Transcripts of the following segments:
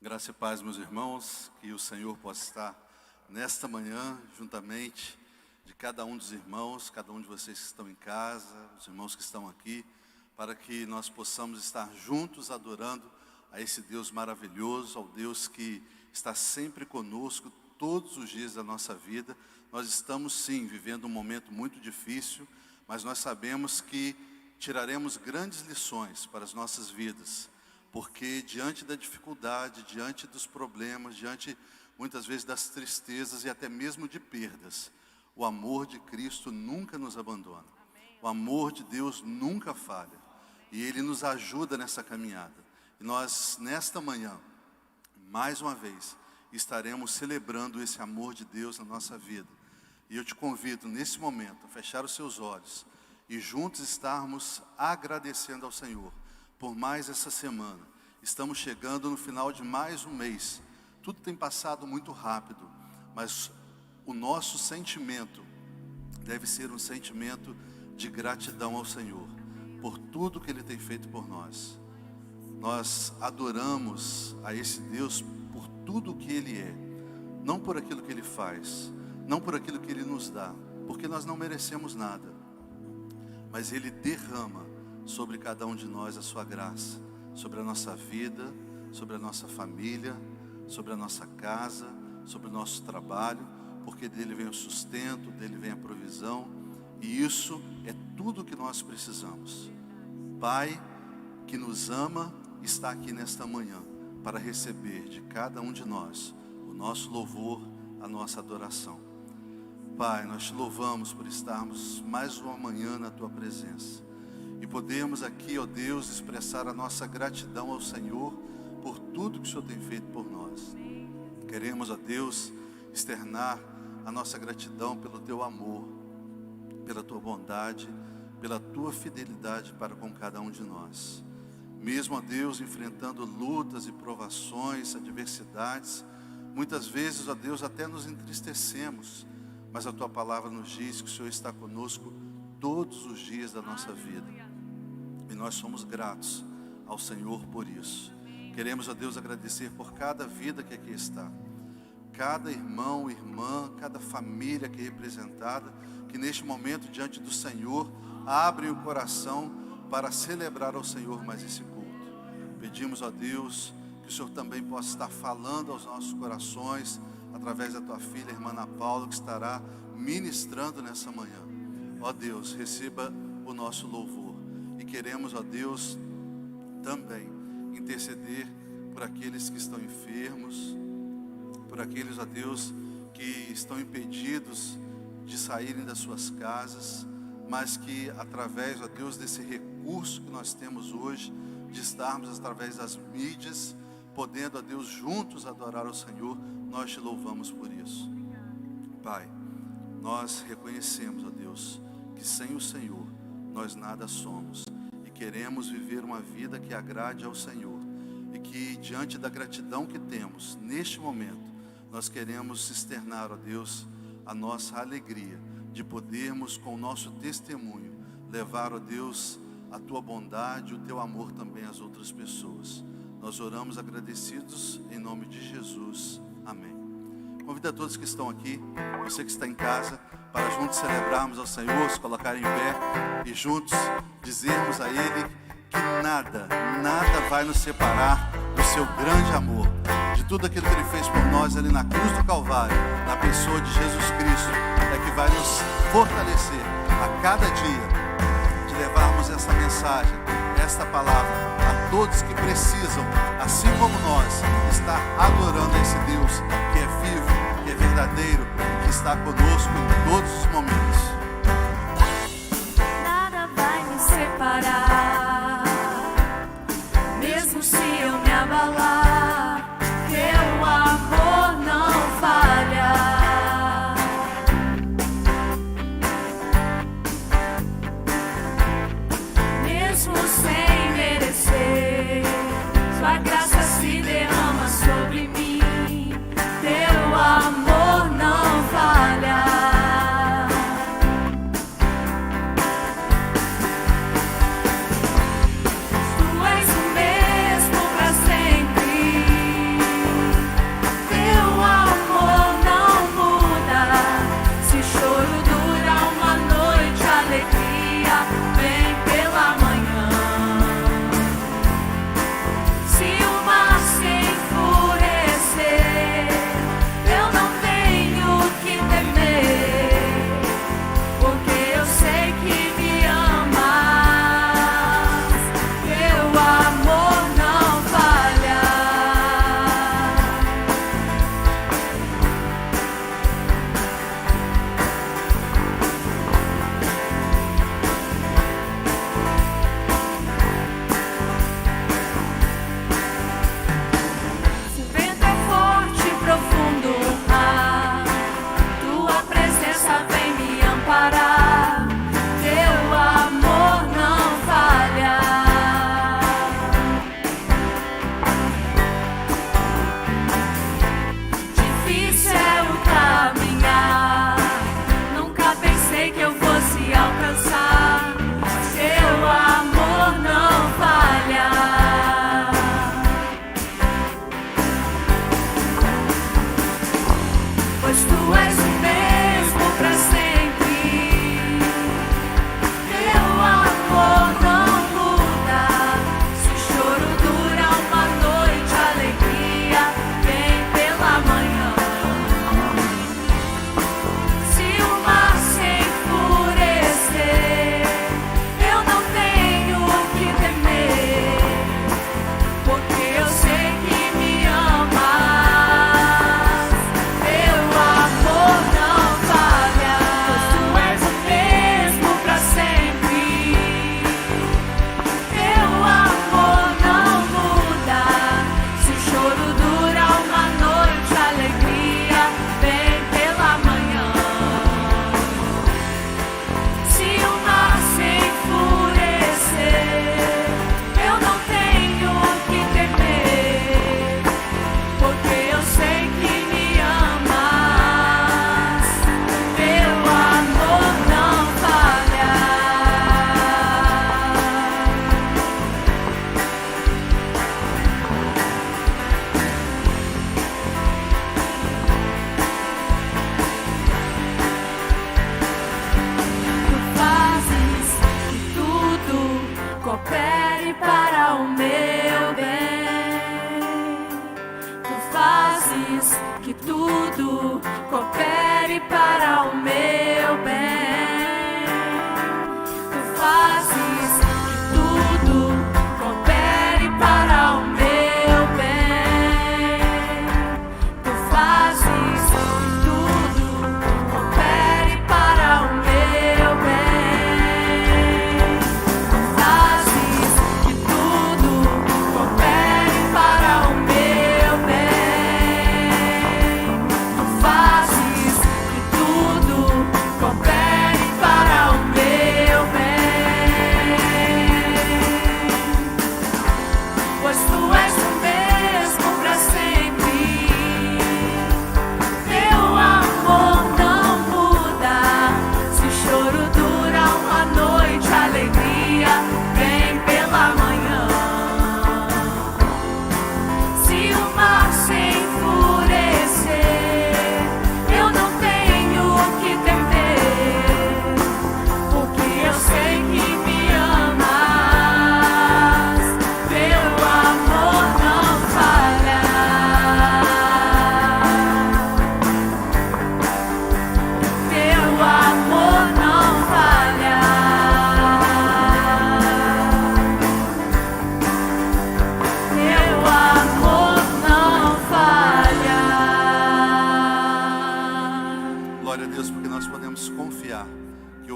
Graça e paz, meus irmãos, que o Senhor possa estar nesta manhã, juntamente de cada um dos irmãos, cada um de vocês que estão em casa, os irmãos que estão aqui, para que nós possamos estar juntos adorando a esse Deus maravilhoso, ao Deus que está sempre conosco todos os dias da nossa vida. Nós estamos sim vivendo um momento muito difícil, mas nós sabemos que tiraremos grandes lições para as nossas vidas, porque diante da dificuldade, diante dos problemas, diante muitas vezes das tristezas e até mesmo de perdas, o amor de Cristo nunca nos abandona. O amor de Deus nunca falha e Ele nos ajuda nessa caminhada. E nós, nesta manhã, mais uma vez, estaremos celebrando esse amor de Deus na nossa vida. E eu te convido, nesse momento, a fechar os seus olhos e juntos estarmos agradecendo ao Senhor por mais essa semana. Estamos chegando no final de mais um mês. Tudo tem passado muito rápido, mas o nosso sentimento deve ser um sentimento de gratidão ao Senhor por tudo que Ele tem feito por nós. Nós adoramos a esse Deus por tudo o que Ele é, não por aquilo que Ele faz, não por aquilo que Ele nos dá, porque nós não merecemos nada, mas Ele derrama sobre cada um de nós a sua graça, sobre a nossa vida, sobre a nossa família, sobre a nossa casa, sobre o nosso trabalho, porque dele vem o sustento, dele vem a provisão, e isso é tudo o que nós precisamos. Pai, que nos ama, está aqui nesta manhã, para receber de cada um de nós o nosso louvor, a nossa adoração. Pai, nós te louvamos por estarmos mais uma manhã na tua presença, e podemos aqui, ó Deus, expressar a nossa gratidão ao Senhor por tudo que o Senhor tem feito por nós. Queremos, ó Deus, externar a nossa gratidão pelo teu amor, pela tua bondade, pela tua fidelidade para com cada um de nós. Mesmo, ó Deus, enfrentando lutas e provações, adversidades, muitas vezes, ó Deus, até nos entristecemos, mas a tua palavra nos diz que o Senhor está conosco todos os dias da nossa vida. E nós somos gratos ao Senhor por isso. Queremos, ó Deus, agradecer por cada vida que aqui está, cada irmão, irmã, cada família que é representada, que neste momento diante do Senhor abrem o coração para celebrar ao Senhor mais esse culto. Pedimos, ó Deus, que o Senhor também possa estar falando aos nossos corações através da tua filha, irmã Ana Paula, que estará ministrando nessa manhã. Ó Deus, receba o nosso louvor. E queremos, ó Deus, também interceder por aqueles que estão enfermos, por aqueles, ó Deus, que estão impedidos de saírem das suas casas, mas que através, ó Deus, desse recurso que nós temos hoje, de estarmos através das mídias, podendo, ó Deus, juntos adorar ao Senhor, nós te louvamos por isso. Pai, nós reconhecemos, ó Deus, que sem o Senhor nós nada somos, e queremos viver uma vida que agrade ao Senhor, e que diante da gratidão que temos neste momento, nós queremos externar, ó Deus, a nossa alegria de podermos com o nosso testemunho levar, ó Deus, a tua bondade, o teu amor também às outras pessoas. Nós oramos agradecidos em nome de Jesus, amém. Convido a todos que estão aqui, você que está em casa, para juntos celebrarmos ao Senhor, se colocarem em pé e juntos dizermos a Ele que nada vai nos separar do seu grande amor, de tudo aquilo que Ele fez por nós ali na cruz do Calvário, na pessoa de Jesus Cristo, é que vai nos fortalecer a cada dia de levarmos essa mensagem, esta palavra a todos que precisam, assim como nós, estar adorando esse Deus que é vivo, que é verdadeiro, que está conosco em todos os momentos. Nada vai me separar, mesmo se eu me abalar, teu amor não falha. Mesmo sem merecer, sua graça se derrama sobre mim, teu amor não falha. Tu és o mesmo pra sempre.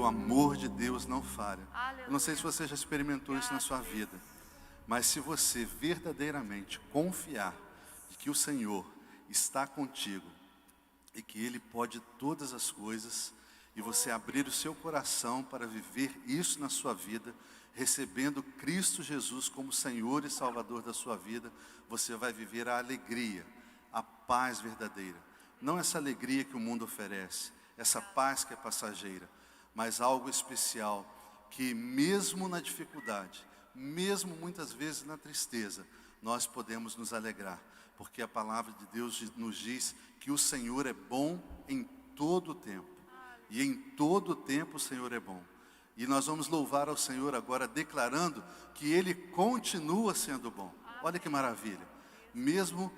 amor de Deus não falha. Eu não sei se você já experimentou isso na sua vida, mas se você verdadeiramente confiar de que o Senhor está contigo e que Ele pode todas as coisas, e você abrir o seu coração para viver isso na sua vida, recebendo Cristo Jesus como Senhor e Salvador da sua vida, você vai viver a alegria, a paz verdadeira. Não essa alegria que o mundo oferece, essa paz que é passageira, mas algo especial, que mesmo na dificuldade, mesmo muitas vezes na tristeza, nós podemos nos alegrar, porque a palavra de Deus nos diz que o Senhor é bom em todo o tempo, e em todo o tempo o Senhor é bom. E nós vamos louvar ao Senhor agora, declarando que Ele continua sendo bom. Olha que maravilha. Mesmo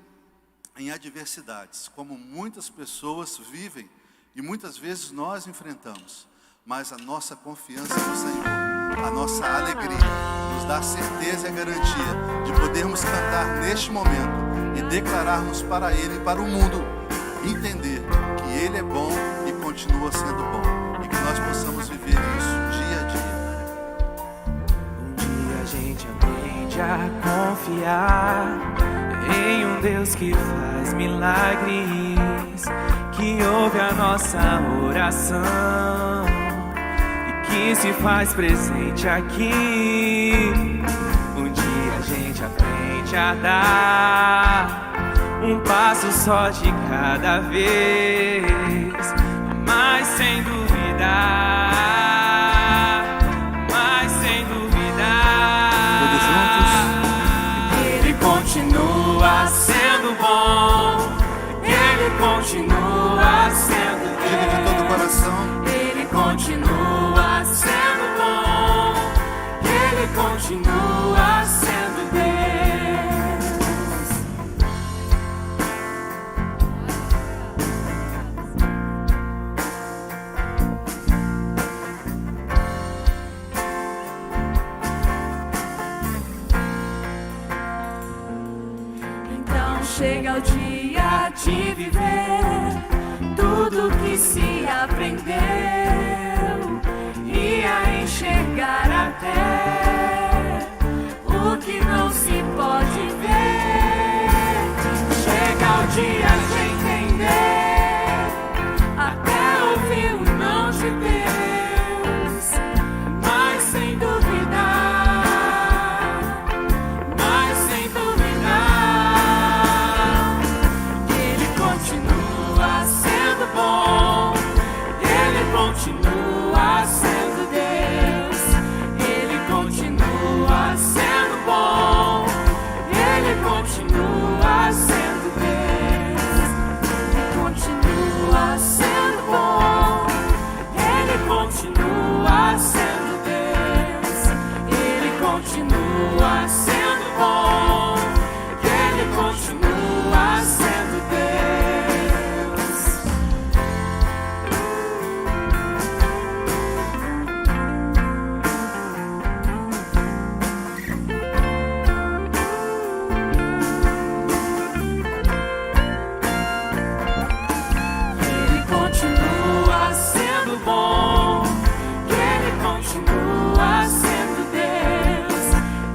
em adversidades, como muitas pessoas vivem, e muitas vezes nós enfrentamos, mas a nossa confiança no Senhor, a nossa alegria, nos dá a certeza e a garantia de podermos cantar neste momento, e declararmos para Ele e para o mundo, entender que Ele é bom e continua sendo bom, e que nós possamos viver isso dia a dia. Um dia a gente aprende a confiar em um Deus que faz milagres, que ouve a nossa oração e que se faz presente aqui. Um dia a gente aprende a dar um passo só de cada vez, mas sem duvidar, mas sem duvidar. Todos juntos. Ele continua sendo bom, Ele continua sendo Deus. Diga de todo o coração. Ele continua sendo bom, Ele continua sendo Deus. Então chega o dia de viver tudo que se aprendeu e a enxergar até o que não se pode ver. Chega o dia de entender, até ouvir o não de Deus, mas sem duvidar, mas sem duvidar. Ele continua sendo bom, Ele continua sendo Deus, Ele continua sendo bom, Ele continua sendo Deus, Ele continua sendo bom, Ele continua sendo Deus, Ele continua sendo bom, Ele continua sendo Deus. Ele continua sendo bom, Ele continua sendo Deus,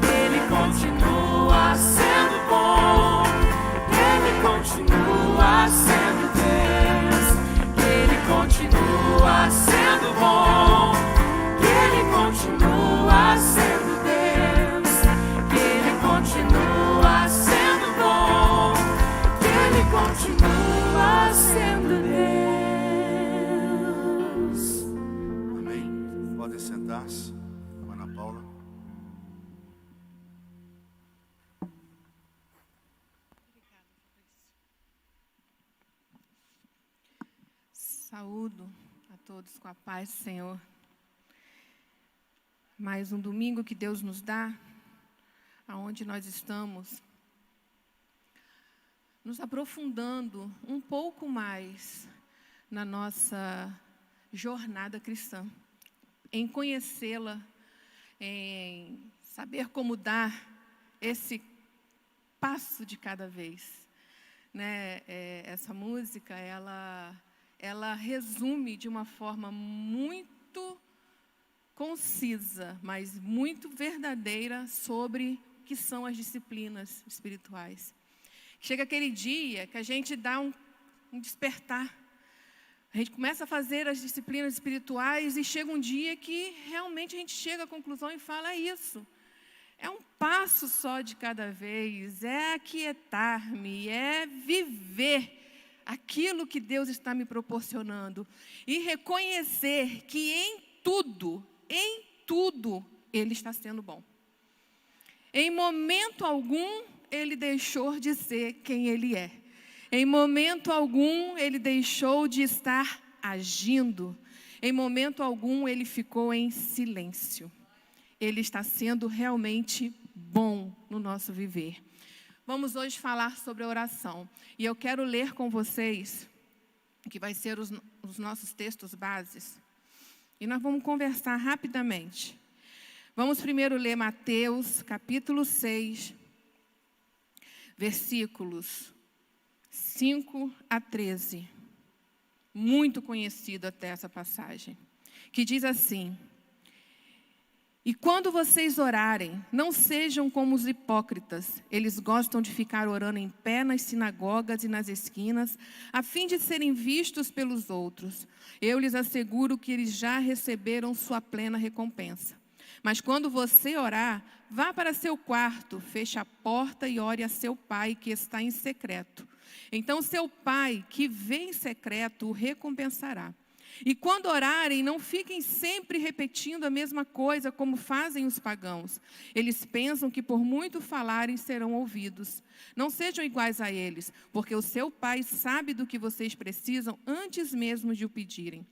Ele continua sendo bom, Ele continua sendo Deus, Ele continua sendo bom, Ele continua sendo Deus, Ele continua sendo bom, Ele continua sendo Deus. Amém. Podem sentar-se. Ana Paula. Saúdo a todos com a paz do Senhor. Mais um domingo que Deus nos dá, aonde nós estamos nos aprofundando um pouco mais na nossa jornada cristã, em conhecê-la, em saber como dar esse passo de cada vez, né? Essa música, ela resume de uma forma muito concisa, mas muito verdadeira sobre o que são as disciplinas espirituais. Chega aquele dia que a gente dá um despertar. A gente começa a fazer as disciplinas espirituais e chega um dia que realmente a gente chega à conclusão e fala: é isso. É um passo só de cada vez, é aquietar-me, é viver aquilo que Deus está me proporcionando e reconhecer que em tudo, Ele está sendo bom. Em momento algum, Ele deixou de ser quem Ele é. Em momento algum, Ele deixou de estar agindo. Em momento algum, Ele ficou em silêncio. Ele está sendo realmente bom no nosso viver. Vamos hoje falar sobre a oração. E eu quero ler com vocês, que vai ser os nossos textos bases. E nós vamos conversar rapidamente. Vamos primeiro ler Mateus, capítulo 6, versículos 5 a 13. Muito conhecido até essa passagem. Que diz assim: e quando vocês orarem, não sejam como os hipócritas. Eles gostam de ficar orando em pé nas sinagogas e nas esquinas, a fim de serem vistos pelos outros. Eu lhes asseguro que eles já receberam sua plena recompensa. Mas quando você orar, vá para seu quarto, feche a porta e ore a seu pai que está em secreto. Então seu pai, que vê em secreto, o recompensará. E quando orarem, não fiquem sempre repetindo a mesma coisa como fazem os pagãos. Eles pensam que por muito falarem serão ouvidos. Não sejam iguais a eles, porque o seu pai sabe do que vocês precisam antes mesmo de o pedirem.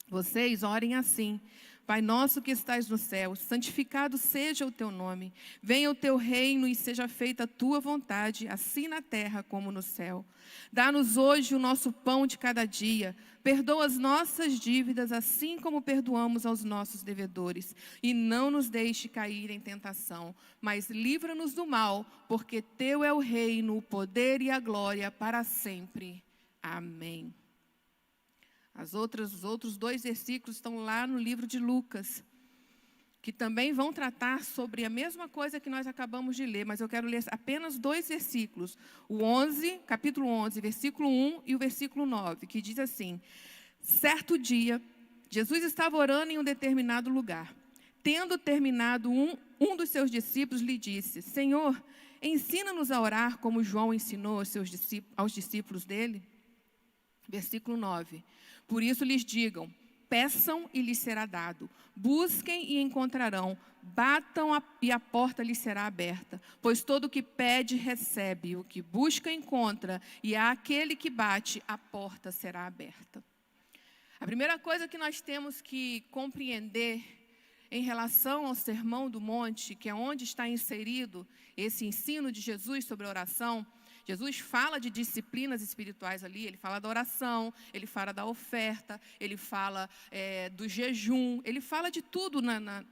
Vocês orem assim: Pai nosso que estás no céu, santificado seja o teu nome. Venha o teu reino e seja feita a tua vontade, assim na terra como no céu. Dá-nos hoje o nosso pão de cada dia. Perdoa as nossas dívidas, assim como perdoamos aos nossos devedores. E não nos deixe cair em tentação, mas livra-nos do mal, porque teu é o reino, o poder e a glória para sempre. Amém. Os outros 2 versículos estão lá no livro de Lucas, que também vão tratar sobre a mesma coisa que nós acabamos de ler, mas eu quero ler apenas 2 versículos. O 11, capítulo 11, versículo 1 e o versículo 9, que diz assim: certo dia, Jesus estava orando em um determinado lugar. Tendo terminado, um dos seus discípulos lhe disse: Senhor, ensina-nos a orar como João ensinou aos discípulos dele. Versículo 9. Por isso lhes digam: peçam e lhes será dado, busquem e encontrarão, batam e a porta lhes será aberta. Pois todo o que pede, recebe, o que busca, encontra, e àquele que bate, a porta será aberta. A primeira coisa que nós temos que compreender em relação ao Sermão do Monte, que é onde está inserido esse ensino de Jesus sobre a oração. Jesus fala de disciplinas espirituais ali, ele fala da oração, ele fala da oferta, ele fala do jejum, ele fala de tudo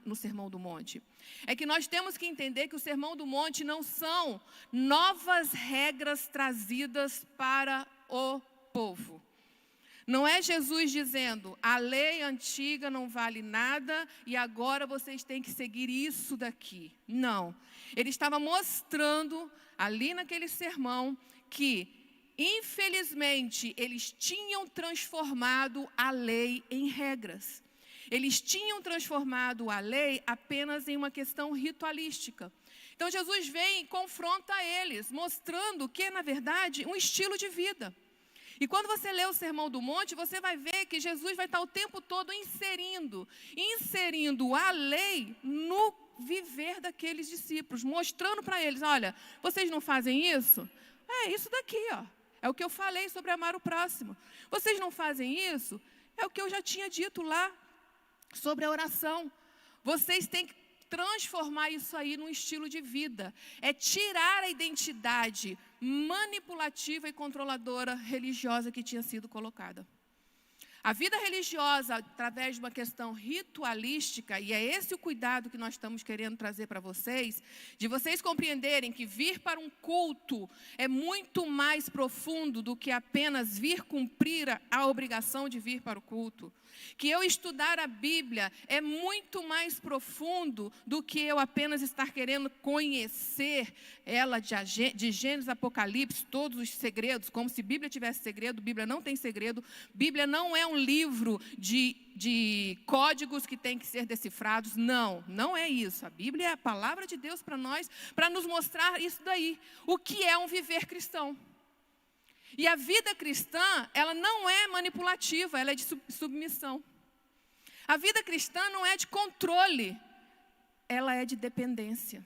no Sermão do Monte. É que nós temos que entender que o Sermão do Monte não são novas regras trazidas para o povo. Não é Jesus dizendo: a lei antiga não vale nada e agora vocês têm que seguir isso daqui. Não. Ele estava mostrando ali naquele sermão que, infelizmente, eles tinham transformado a lei em regras. Eles tinham transformado a lei apenas em uma questão ritualística. Então Jesus vem e confronta eles, mostrando que é, na verdade, um estilo de vida. E quando você lê o Sermão do Monte, você vai ver que Jesus vai estar o tempo todo inserindo a lei no viver daqueles discípulos, mostrando para eles: olha, vocês não fazem isso? É isso daqui, ó. É o que eu falei sobre amar o próximo. Vocês não fazem isso? É o que eu já tinha dito lá sobre a oração. Vocês têm que transformar isso aí num estilo de vida. É tirar a identidade manipulativa e controladora religiosa que tinha sido colocada. A vida religiosa, através de uma questão ritualística, e é esse o cuidado que nós estamos querendo trazer para vocês, de vocês compreenderem que vir para um culto é muito mais profundo do que apenas vir cumprir a obrigação de vir para o culto. que eu estudar a Bíblia é muito mais profundo do que eu apenas estar querendo conhecer ela de Gênesis, Apocalipse, todos os segredos, como se Bíblia tivesse segredo. Bíblia não tem segredo. Bíblia não é um livro de códigos que tem que ser decifrados. Não, não é isso. A Bíblia é a palavra de Deus para nós, para nos mostrar isso daí. O que é um viver cristão. E a vida cristã, ela não é manipulativa, ela é de submissão. A vida cristã não é de controle, ela é de dependência.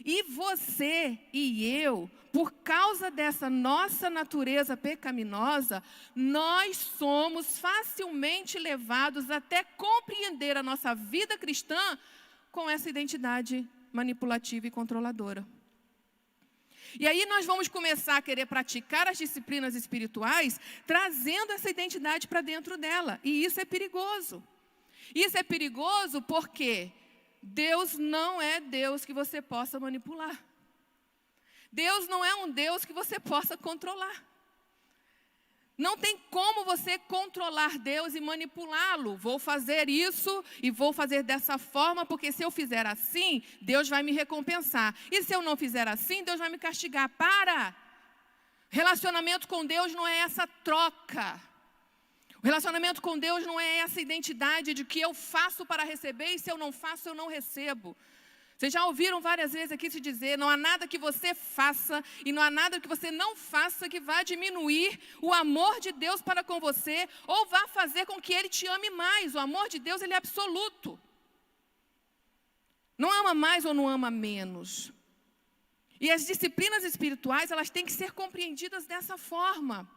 E você e eu, por causa dessa nossa natureza pecaminosa, nós somos facilmente levados até compreender a nossa vida cristã com essa identidade manipulativa e controladora. E aí nós vamos começar a querer praticar as disciplinas espirituais, trazendo essa identidade para dentro dela. E isso é perigoso. Isso é perigoso porque Deus não é Deus que você possa manipular. Deus não é um Deus que você possa controlar. Não tem como você controlar Deus e manipulá-lo. Vou fazer isso e vou fazer dessa forma, porque se eu fizer assim, Deus vai me recompensar. E se eu não fizer assim, Deus vai me castigar. Para! Relacionamento com Deus não é essa troca. O relacionamento com Deus não é essa identidade de que eu faço para receber e se eu não faço, eu não recebo. Vocês já ouviram várias vezes aqui se dizer, não há nada que você faça e não há nada que você não faça que vá diminuir o amor de Deus para com você ou vá fazer com que Ele te ame mais. O amor de Deus, ele é absoluto. Não ama mais ou não ama menos. E as disciplinas espirituais, elas têm que ser compreendidas dessa forma.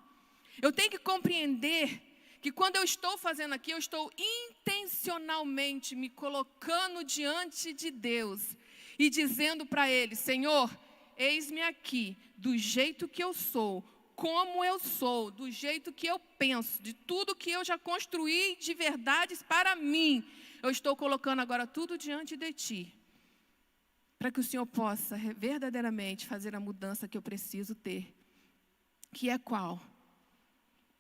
Eu tenho que compreender que quando eu estou fazendo aqui, eu estou intencionalmente me colocando diante de Deus e dizendo para Ele, Senhor, eis-me aqui, do jeito que eu sou, como eu sou, do jeito que eu penso, de tudo que eu já construí de verdades para mim. Eu estou colocando agora tudo diante de Ti, para que o Senhor possa verdadeiramente fazer a mudança que eu preciso ter. Que é qual?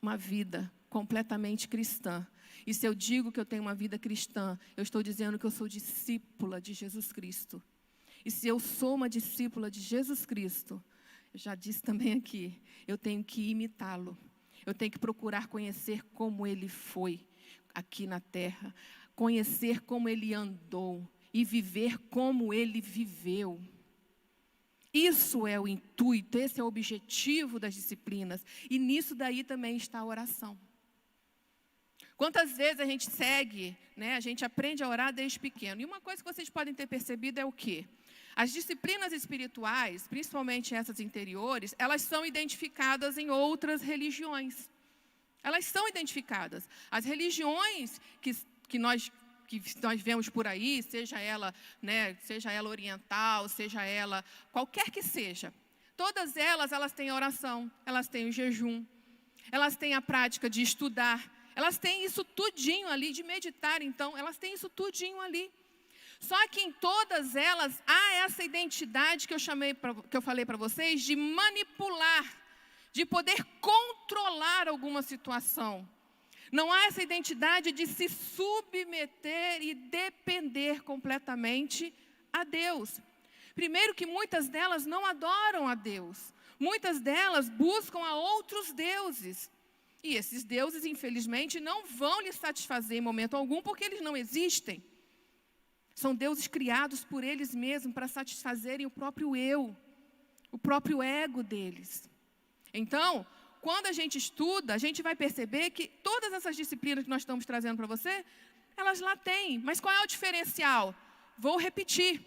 Uma vida completamente cristã. E se eu digo que eu tenho uma vida cristã, eu estou dizendo que eu sou discípula de Jesus Cristo. E se eu sou uma discípula de Jesus Cristo, eu já disse também aqui, eu tenho que imitá-lo. Eu tenho que procurar conhecer como Ele foi aqui na terra, conhecer como Ele andou e viver como Ele viveu. Isso é o intuito, esse é o objetivo das disciplinas. E nisso daí também está a oração. Quantas vezes a gente segue, né, a gente aprende a orar desde pequeno. E uma coisa que vocês podem ter percebido é o quê? As disciplinas espirituais, principalmente essas interiores, elas são identificadas em outras religiões. Elas são identificadas. As religiões que nós vemos por aí, seja ela oriental, seja ela qualquer que seja, todas elas têm oração, elas têm o jejum, elas têm a prática de estudar, elas têm isso tudinho ali, de meditar, então, elas têm isso tudinho ali. Só que em todas elas há essa identidade que eu falei para vocês, de manipular, de poder controlar alguma situação. Não há essa identidade de se submeter e depender completamente a Deus. Primeiro que muitas delas não adoram a Deus. Muitas delas buscam a outros deuses. E esses deuses, infelizmente, não vão lhe satisfazer em momento algum, porque eles não existem. São deuses criados por eles mesmos para satisfazerem o próprio eu, o próprio ego deles. Então, quando a gente estuda, a gente vai perceber que todas essas disciplinas que nós estamos trazendo para você, elas lá têm. Mas qual é o diferencial? Vou repetir.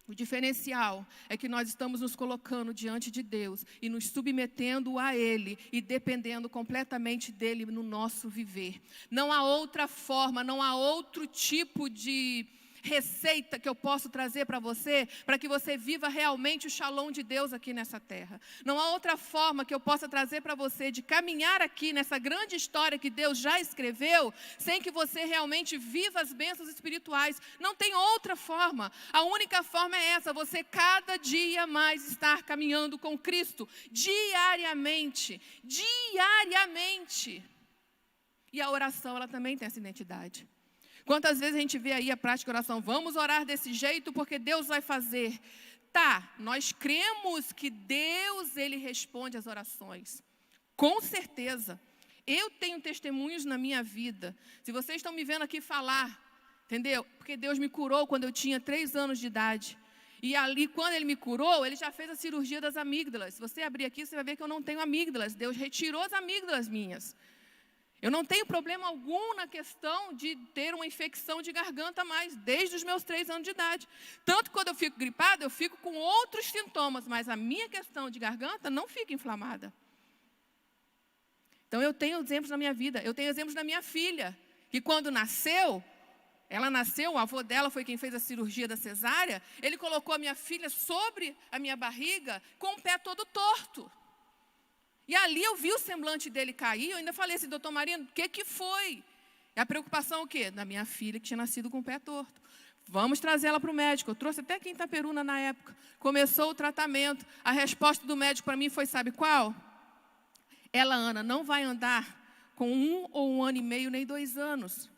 O diferencial é que nós estamos nos colocando diante de Deus e nos submetendo a Ele e dependendo completamente dEle no nosso viver. Não há outra forma, não há outro tipo de receita que eu posso trazer para você, para que você viva realmente o shalom de Deus aqui nessa terra. Não há outra forma que eu possa trazer para você de caminhar aqui nessa grande história que Deus já escreveu, sem que você realmente viva as bênçãos espirituais. Não tem outra forma. A única forma é essa, você cada dia mais estar caminhando com Cristo, diariamente. Diariamente. E a oração, ela também tem essa identidade. Quantas vezes a gente vê aí a prática de oração, vamos orar desse jeito porque Deus vai fazer. Tá, nós cremos que Deus, Ele responde às orações. Com certeza. Eu tenho testemunhos na minha vida. Se vocês estão me vendo aqui falar, entendeu? Porque Deus me curou quando eu tinha 3 anos de idade. E ali, quando Ele me curou, Ele já fez a cirurgia das amígdalas. Se você abrir aqui, você vai ver que eu não tenho amígdalas. Deus retirou as amígdalas minhas. Eu não tenho problema algum na questão de ter uma infecção de garganta mais, desde os meus 3 anos de idade. Tanto que quando eu fico gripada, eu fico com outros sintomas, mas a minha questão de garganta não fica inflamada. Então eu tenho exemplos na minha vida, eu tenho exemplos da minha filha, que quando nasceu, ela nasceu, o avô dela foi quem fez a cirurgia da cesárea, ele colocou a minha filha sobre a minha barriga com o pé todo torto. E ali eu vi o semblante dele cair, eu ainda falei assim, doutor Marino, o que foi? E a preocupação o quê? Da minha filha que tinha nascido com o pé torto. Vamos trazê-la para o médico. Eu trouxe até aqui em Itaperuna na época. Começou o tratamento. A resposta do médico para mim foi, sabe qual? Ela, Ana, não vai andar com 1 ou 1 ano e meio, nem 2 anos.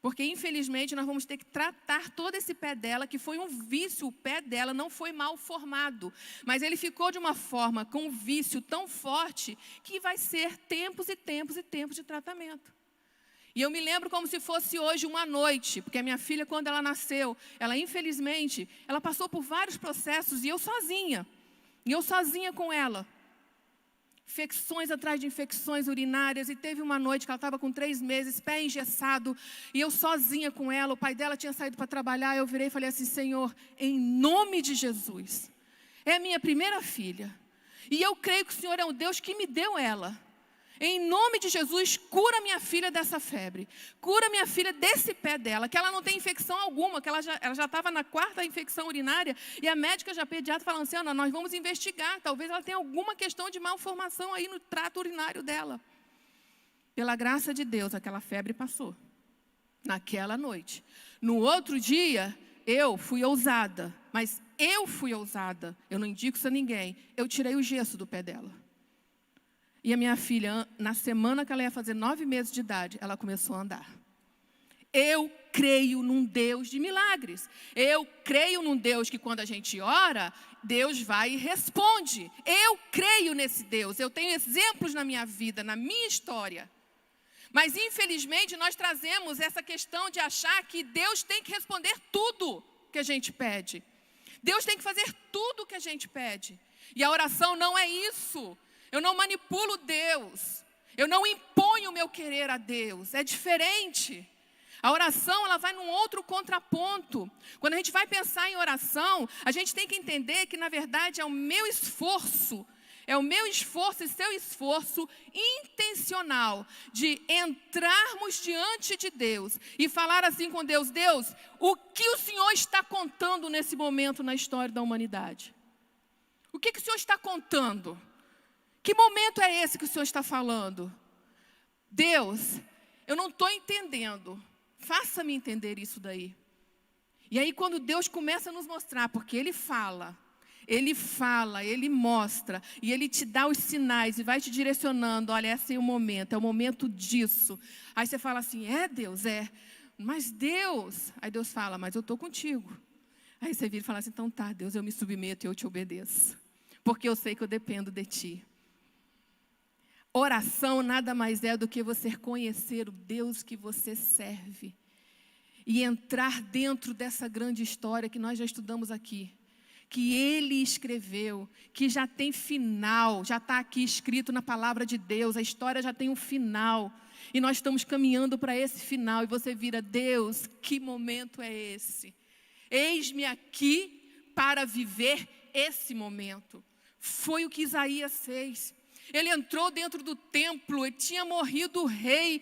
Porque, infelizmente, nós vamos ter que tratar todo esse pé dela, que foi um vício. O pé dela não foi mal formado, mas ele ficou de uma forma, com um vício tão forte, que vai ser tempos e tempos e tempos de tratamento. E eu me lembro como se fosse hoje uma noite, porque a minha filha, quando ela nasceu, ela, infelizmente, ela passou por vários processos, e eu sozinha com ela. Infecções atrás de infecções urinárias, e teve uma noite que ela estava com 3 meses, pé engessado, e eu sozinha com ela, o pai dela tinha saído para trabalhar, eu virei e falei assim, Senhor, em nome de Jesus, é a minha primeira filha, e eu creio que o Senhor é um Deus que me deu ela. Em nome de Jesus, cura minha filha dessa febre. Cura minha filha desse pé dela, que ela não tem infecção alguma, que ela já estava na 4ª infecção urinária, e a médica já pediatra falando assim, Ana, nós vamos investigar, talvez ela tenha alguma questão de malformação aí no trato urinário dela. Pela graça de Deus, aquela febre passou. Naquela noite. No outro dia, eu fui ousada, mas eu fui ousada, eu não indico isso a ninguém, eu tirei o gesso do pé dela. E a minha filha, na semana que ela ia fazer 9 meses de idade, ela começou a andar. Eu creio num Deus de milagres. Eu creio num Deus que quando a gente ora, Deus vai e responde. Eu creio nesse Deus. Eu tenho exemplos na minha vida, na minha história. Mas infelizmente nós trazemos essa questão de achar que Deus tem que responder tudo que a gente pede. Deus tem que fazer tudo que a gente pede. E a oração não é isso. Eu não manipulo Deus, eu não imponho o meu querer a Deus, é diferente. A oração, ela vai num outro contraponto. Quando a gente vai pensar em oração, a gente tem que entender que, na verdade, é o meu esforço e seu esforço intencional de entrarmos diante de Deus e falar assim com Deus, Deus, o que o Senhor está contando nesse momento na história da humanidade? O que o Senhor está contando? Que momento é esse que o Senhor está falando? Deus, eu não estou entendendo. Faça-me entender isso daí. E aí quando Deus começa a nos mostrar, porque Ele fala, Ele mostra, e Ele te dá os sinais e vai te direcionando, olha, esse é o momento disso. Aí você fala assim, Deus, mas Deus, aí Deus fala, mas eu estou contigo. Aí você vira e fala assim, então tá, Deus, eu me submeto e eu te obedeço, porque eu sei que eu dependo de Ti. Oração nada mais é do que você conhecer o Deus que você serve e entrar dentro dessa grande história que nós já estudamos aqui, que Ele escreveu, que já tem final, já está aqui escrito na palavra de Deus, a história já tem um final e nós estamos caminhando para esse final e você vira, Deus, que momento é esse? Eis-me aqui para viver esse momento. Foi o que Isaías fez. Ele entrou dentro do templo, tinha morrido o rei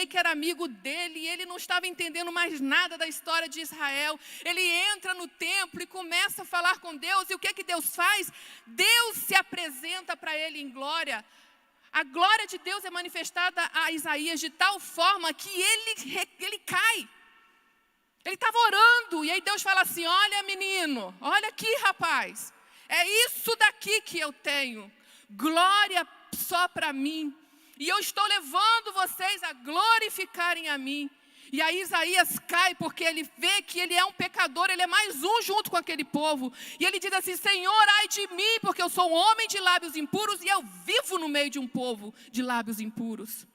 que era amigo dele, e ele não estava entendendo mais nada da história de Israel. Ele entra no templo e começa a falar com Deus, e o que Deus faz? Deus se apresenta para ele em glória. A glória de Deus é manifestada a Isaías de tal forma que ele cai. Ele estava orando, e aí Deus fala assim, olha menino, olha aqui rapaz, é isso daqui que eu tenho. Glória só para mim. E eu estou levando vocês a glorificarem a mim. E aí Isaías cai porque ele vê que ele é um pecador, ele é mais um junto com aquele povo. E ele diz assim: Senhor, ai de mim, porque eu sou um homem de lábios impuros e eu vivo no meio de um povo de lábios impuros.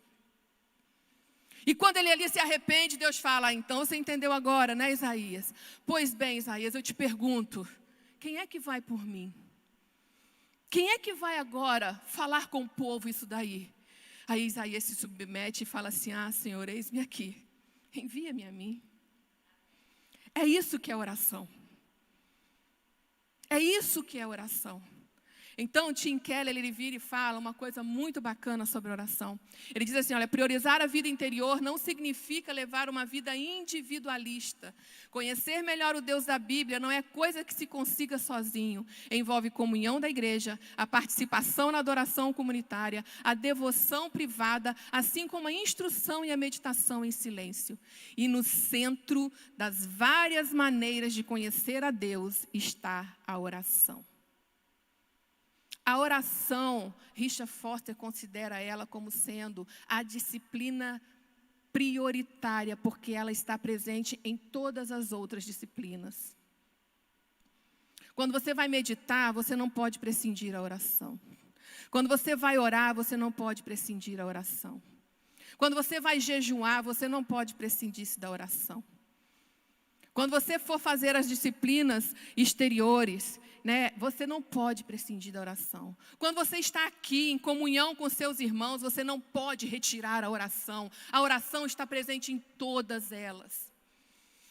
E quando ele ali se arrepende, Deus fala: então você entendeu agora, né, Isaías? Pois bem, Isaías, eu te pergunto, quem é que vai por mim? Quem é que vai agora falar com o povo isso daí? Aí Isaías se submete e fala assim: ah, Senhor, eis-me aqui. Envia-me a mim. É isso que é oração. É isso que é oração. Então, Tim Keller, ele vira e fala uma coisa muito bacana sobre oração. Ele diz assim, olha, priorizar a vida interior não significa levar uma vida individualista. Conhecer melhor o Deus da Bíblia não é coisa que se consiga sozinho. Envolve comunhão da igreja, a participação na adoração comunitária, a devoção privada, assim como a instrução e a meditação em silêncio. E no centro das várias maneiras de conhecer a Deus está a oração. A oração, Richard Foster considera ela como sendo a disciplina prioritária, porque ela está presente em todas as outras disciplinas. Quando você vai meditar, você não pode prescindir da oração. Quando você vai orar, você não pode prescindir da oração. Quando você vai jejuar, você não pode prescindir da oração. Quando você for fazer as disciplinas exteriores, né, você não pode prescindir da oração. Quando você está aqui em comunhão com seus irmãos, você não pode retirar a oração. A oração está presente em todas elas.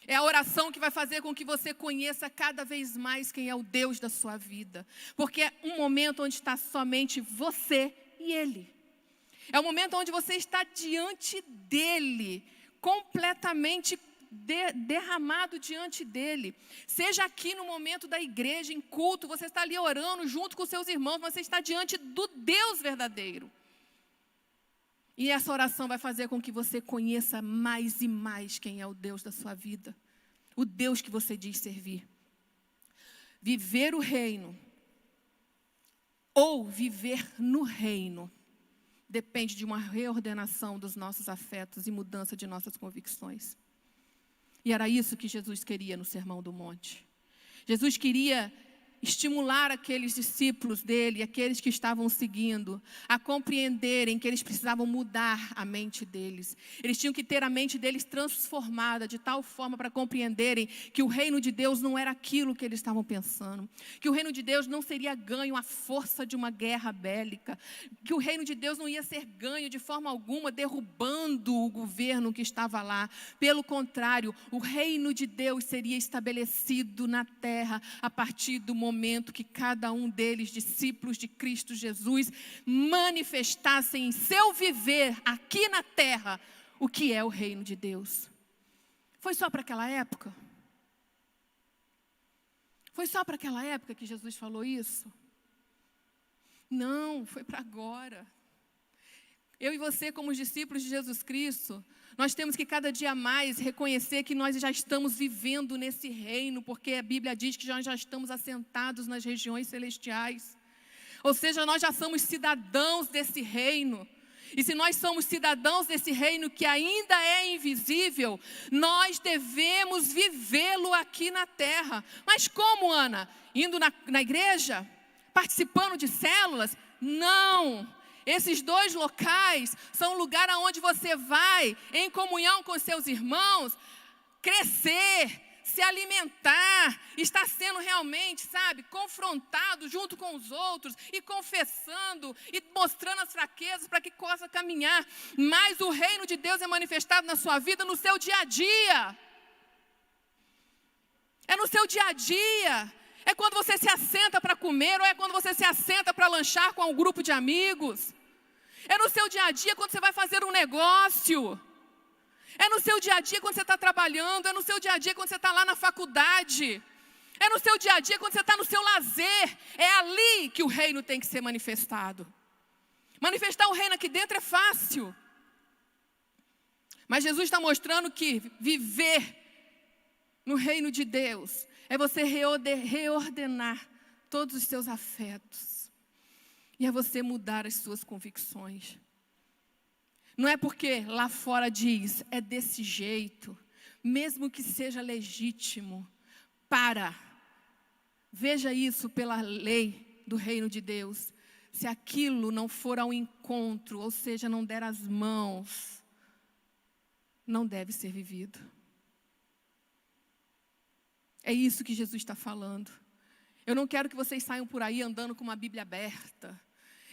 É a oração que vai fazer com que você conheça cada vez mais quem é o Deus da sua vida. Porque é um momento onde está somente você e Ele. É um momento onde você está diante dEle, completamente derramado diante dEle. Seja aqui no momento da igreja, em culto, você está ali orando junto com seus irmãos, você está diante do Deus verdadeiro. E essa oração vai fazer com que você conheça mais e mais quem é o Deus da sua vida. O Deus que você diz servir. Viver o reino ou viver no reino depende de uma reordenação dos nossos afetos e mudança de nossas convicções. E era isso que Jesus queria no Sermão do Monte. Jesus queria estimular aqueles discípulos dele, aqueles que estavam seguindo, a compreenderem que eles precisavam mudar a mente deles. Eles tinham que ter a mente deles transformada de tal forma para compreenderem que o reino de Deus não era aquilo que eles estavam pensando. Que o reino de Deus não seria ganho à força de uma guerra bélica. Que o reino de Deus não ia ser ganho de forma alguma derrubando o governo que estava lá. Pelo contrário, o reino de Deus seria estabelecido na terra a partir do momento que cada um deles, discípulos de Cristo Jesus, manifestassem em seu viver aqui na terra o que é o reino de Deus. Foi só para aquela época? Foi só para aquela época que Jesus falou isso? Não, foi para agora. Eu e você, como os discípulos de Jesus Cristo, nós temos que cada dia mais reconhecer que nós já estamos vivendo nesse reino, porque a Bíblia diz que nós já estamos assentados nas regiões celestiais. Ou seja, nós já somos cidadãos desse reino. E se nós somos cidadãos desse reino que ainda é invisível, nós devemos vivê-lo aqui na terra. Mas como, Ana? Indo na igreja? Participando de células? Não! Esses dois locais são o lugar onde você vai, em comunhão com seus irmãos, crescer, se alimentar, estar sendo realmente, confrontado junto com os outros e confessando e mostrando as fraquezas para que possa caminhar. Mas o reino de Deus é manifestado na sua vida no seu dia a dia. É no seu dia a dia. É quando você se assenta para comer, ou é quando você se assenta para lanchar com um grupo de amigos. É no seu dia a dia quando você vai fazer um negócio. É no seu dia a dia quando você está trabalhando. É no seu dia a dia quando você está lá na faculdade. É no seu dia a dia quando você está no seu lazer. É ali que o reino tem que ser manifestado. Manifestar o reino aqui dentro é fácil. Mas Jesus está mostrando que viver no reino de Deus é você reordenar todos os seus afetos. E é você mudar as suas convicções. Não é porque lá fora diz, é desse jeito, mesmo que seja legítimo. Veja isso pela lei do reino de Deus. Se aquilo não for ao encontro, ou seja, não der as mãos, não deve ser vivido. É isso que Jesus está falando. Eu não quero que vocês saiam por aí andando com uma Bíblia aberta.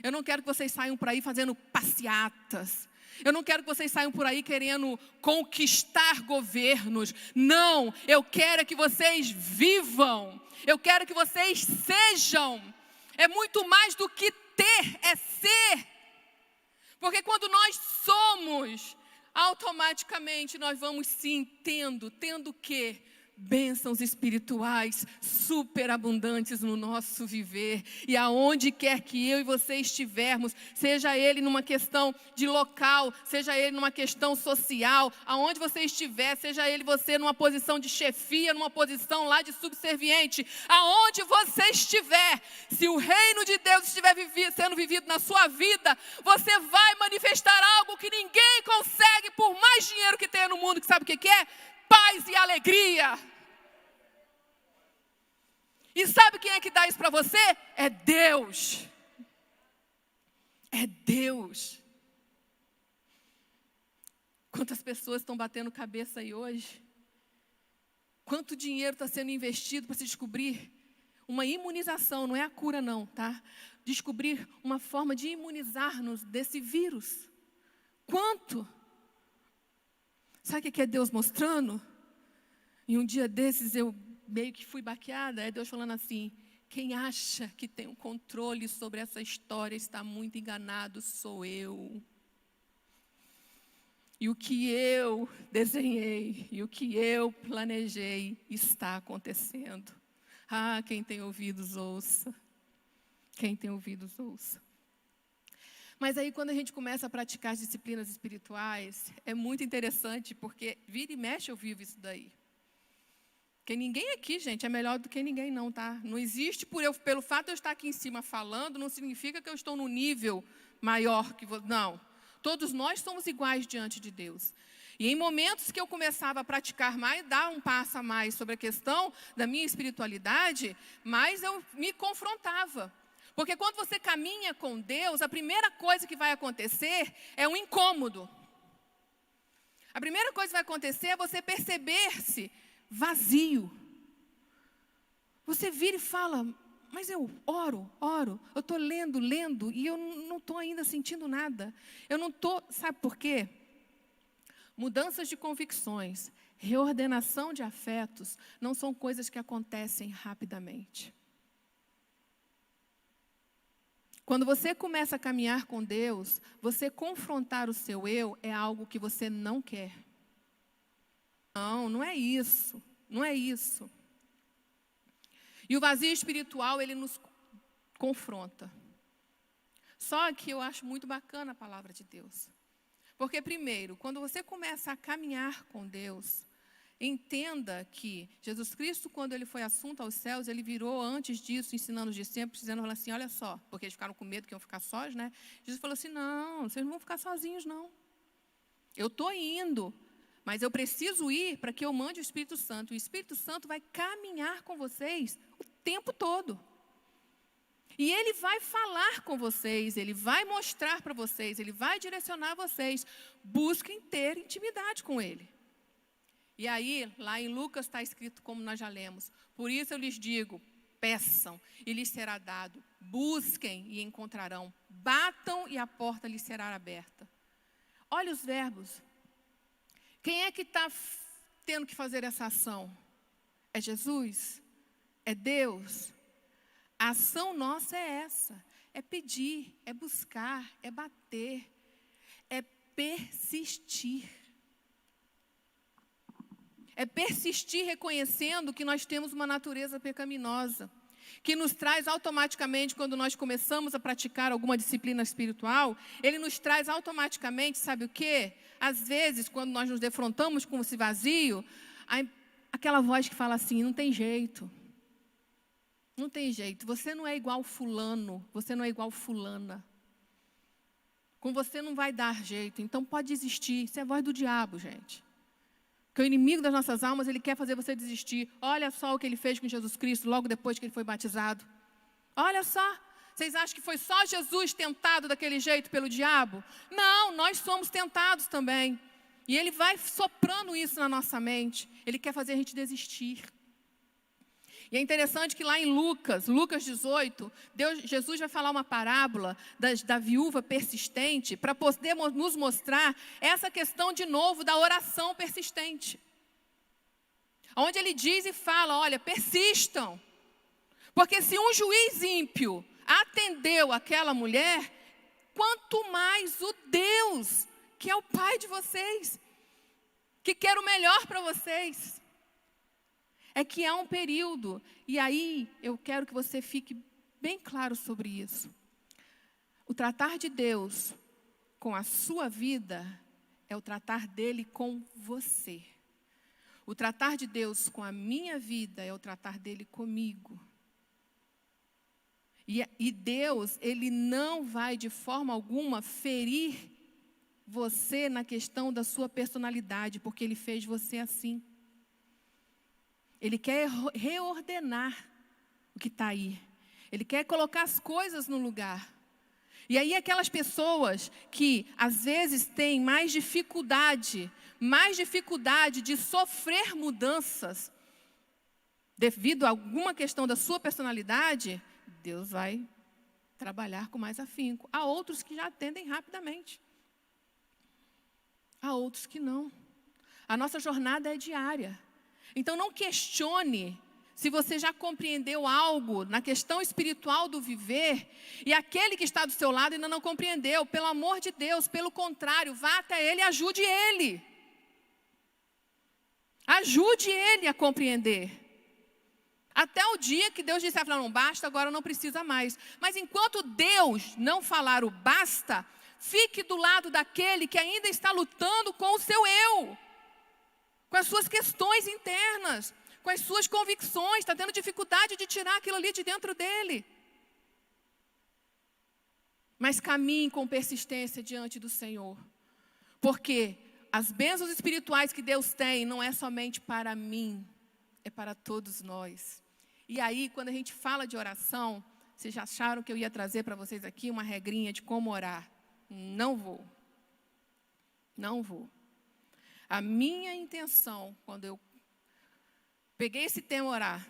Eu não quero que vocês saiam por aí fazendo passeatas. Eu não quero que vocês saiam por aí querendo conquistar governos. Não, eu quero que vocês vivam. Eu quero que vocês sejam. É muito mais do que ter, é ser. Porque quando nós somos, automaticamente nós vamos sim tendo o quê? Bênçãos espirituais superabundantes no nosso viver. E aonde quer que eu e você estivermos, seja ele numa questão de local, seja ele numa questão social, aonde você estiver, seja ele você numa posição de chefia, numa posição lá de subserviente, aonde você estiver, se o reino de Deus estiver sendo vivido na sua vida, você vai manifestar algo que ninguém consegue por mais dinheiro que tenha no mundo, que sabe o que é? Paz e alegria. E sabe quem é que dá isso para você? É Deus. É Deus. Quantas pessoas estão batendo cabeça aí hoje? Quanto dinheiro está sendo investido para se descobrir uma imunização, não é a cura não, tá? Descobrir uma forma de imunizar-nos desse vírus. Quanto? Sabe o que é Deus mostrando? E um dia desses eu meio que fui baqueada. É Deus falando assim, quem acha que tem um controle sobre essa história está muito enganado, sou eu. E o que eu desenhei, e o que eu planejei está acontecendo. Ah, quem tem ouvidos ouça. Quem tem ouvidos ouça. Mas aí quando a gente começa a praticar as disciplinas espirituais, é muito interessante, porque vira e mexe eu vivo isso daí. Porque ninguém aqui, gente, é melhor do que ninguém não, tá? Não existe, pelo fato de eu estar aqui em cima falando, não significa que eu estou num nível maior que você. Não. Todos nós somos iguais diante de Deus. E em momentos que eu começava a praticar mais, dar um passo a mais sobre a questão da minha espiritualidade, mais eu me confrontava. Porque quando você caminha com Deus, a primeira coisa que vai acontecer é um incômodo. A primeira coisa que vai acontecer é você perceber-se vazio. Você vira e fala, mas eu oro, eu estou lendo, e eu não estou ainda sentindo nada. Eu não estou, sabe por quê? Mudanças de convicções, reordenação de afetos, não são coisas que acontecem rapidamente. Quando você começa a caminhar com Deus, você confrontar o seu eu é algo que você não quer. Não é isso. Não é isso. E o vazio espiritual, ele nos confronta. Só que eu acho muito bacana a palavra de Deus. Porque, primeiro, quando você começa a caminhar com Deus, entenda que Jesus Cristo, quando ele foi assunto aos céus, ele virou antes disso, ensinando os discípulos, dizendo assim, olha só, porque eles ficaram com medo que iam ficar sós, né? Jesus falou assim, não, vocês não vão ficar sozinhos, não. Eu estou indo, mas eu preciso ir para que eu mande o Espírito Santo. O Espírito Santo vai caminhar com vocês o tempo todo. E ele vai falar com vocês, ele vai mostrar para vocês, ele vai direcionar vocês. Busquem ter intimidade com ele. E aí, lá em Lucas está escrito como nós já lemos. Por isso eu lhes digo, peçam e lhes será dado. Busquem e encontrarão. Batam e a porta lhes será aberta. Olha os verbos. Quem é que está tendo que fazer essa ação? É Jesus? É Deus? A ação nossa é essa. É pedir, é buscar, é bater, é persistir. É persistir reconhecendo que nós temos uma natureza pecaminosa, que nos traz automaticamente, quando nós começamos a praticar alguma disciplina espiritual, ele nos traz automaticamente, sabe o quê? Às vezes, quando nós nos defrontamos com esse vazio, aquela voz que fala assim, não tem jeito. Não tem jeito, você não é igual fulano, você não é igual fulana. Com você não vai dar jeito, então pode desistir. Isso é a voz do diabo, gente. Porque o inimigo das nossas almas, ele quer fazer você desistir. Olha só o que ele fez com Jesus Cristo logo depois que ele foi batizado. Olha só. Vocês acham que foi só Jesus tentado daquele jeito pelo diabo? Não, nós somos tentados também. E ele vai soprando isso na nossa mente. Ele quer fazer a gente desistir. E é interessante que lá em Lucas 18, Jesus vai falar uma parábola da viúva persistente para poder nos mostrar essa questão de novo da oração persistente. Onde ele diz e fala, olha, persistam. Porque se um juiz ímpio atendeu aquela mulher, quanto mais o Deus, que é o Pai de vocês, que quer o melhor para vocês. É que há um período, e aí eu quero que você fique bem claro sobre isso. O tratar de Deus com a sua vida é o tratar dele com você. O tratar de Deus com a minha vida é o tratar dele comigo. E Deus, ele não vai de forma alguma ferir você na questão da sua personalidade, porque ele fez você assim. Ele quer reordenar o que está aí. Ele quer colocar as coisas no lugar. E aí aquelas pessoas que às vezes têm mais dificuldade de sofrer mudanças devido a alguma questão da sua personalidade, Deus vai trabalhar com mais afinco. Há outros que já atendem rapidamente. Há outros que não. A nossa jornada é diária. Então não questione se você já compreendeu algo na questão espiritual do viver e aquele que está do seu lado ainda não compreendeu. Pelo amor de Deus, pelo contrário, vá até ele e ajude ele. Ajude ele a compreender. Até o dia que Deus disser, não basta, agora não precisa mais. Mas enquanto Deus não falar o basta, fique do lado daquele que ainda está lutando com o seu eu. Com as suas questões internas, com as suas convicções, está tendo dificuldade de tirar aquilo ali de dentro dele. Mas caminhe com persistência diante do Senhor. Porque as bênçãos espirituais que Deus tem não é somente para mim, é para todos nós. E aí, quando a gente fala de oração, vocês já acharam que eu ia trazer para vocês aqui uma regrinha de como orar? Não vou. Não vou. A minha intenção, quando eu peguei esse tema orar,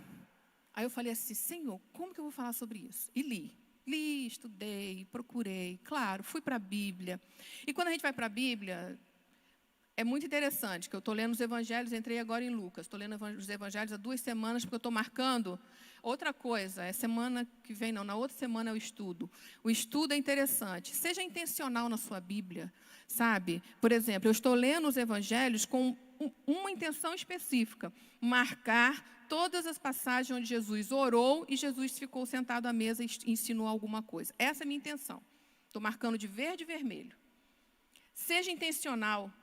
aí eu falei assim, Senhor, como que eu vou falar sobre isso? E li, estudei, procurei, claro, fui para a Bíblia. E quando a gente vai para a Bíblia, é muito interessante, que eu estou lendo os evangelhos, entrei agora em Lucas, estou lendo os evangelhos há 2 semanas, porque eu estou marcando outra coisa, é semana que vem não, na outra semana é o estudo. O estudo é interessante, seja intencional na sua Bíblia, sabe? Por exemplo, eu estou lendo os evangelhos com uma intenção específica, marcar todas as passagens onde Jesus orou e Jesus ficou sentado à mesa e ensinou alguma coisa. Essa é a minha intenção. Estou marcando de verde e vermelho. Seja intencional.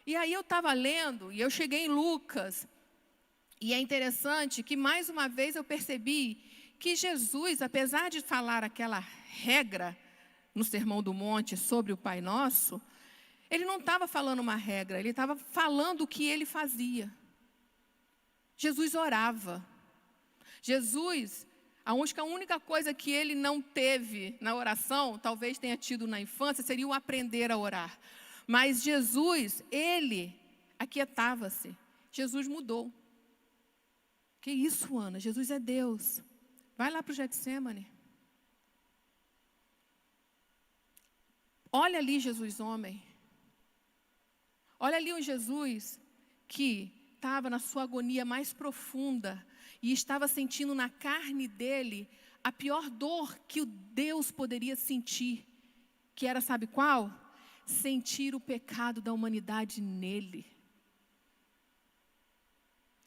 E aí eu estava lendo, e eu cheguei em Lucas, e é interessante que mais uma vez eu percebi que Jesus, apesar de falar aquela regra no Sermão do Monte sobre o Pai Nosso, ele não estava falando uma regra, ele estava falando o que ele fazia. Jesus orava. Jesus, a única coisa que ele não teve na oração, talvez tenha tido na infância, seria o aprender a orar. Mas Jesus, ele aquietava-se. Jesus mudou. Que isso, Ana? Jesus é Deus. Vai lá para o Getsêmani. Olha ali Jesus homem. Olha ali um Jesus que estava na sua agonia mais profunda e estava sentindo na carne dele a pior dor que o Deus poderia sentir. Que era, sabe qual? Sentir o pecado da humanidade nele.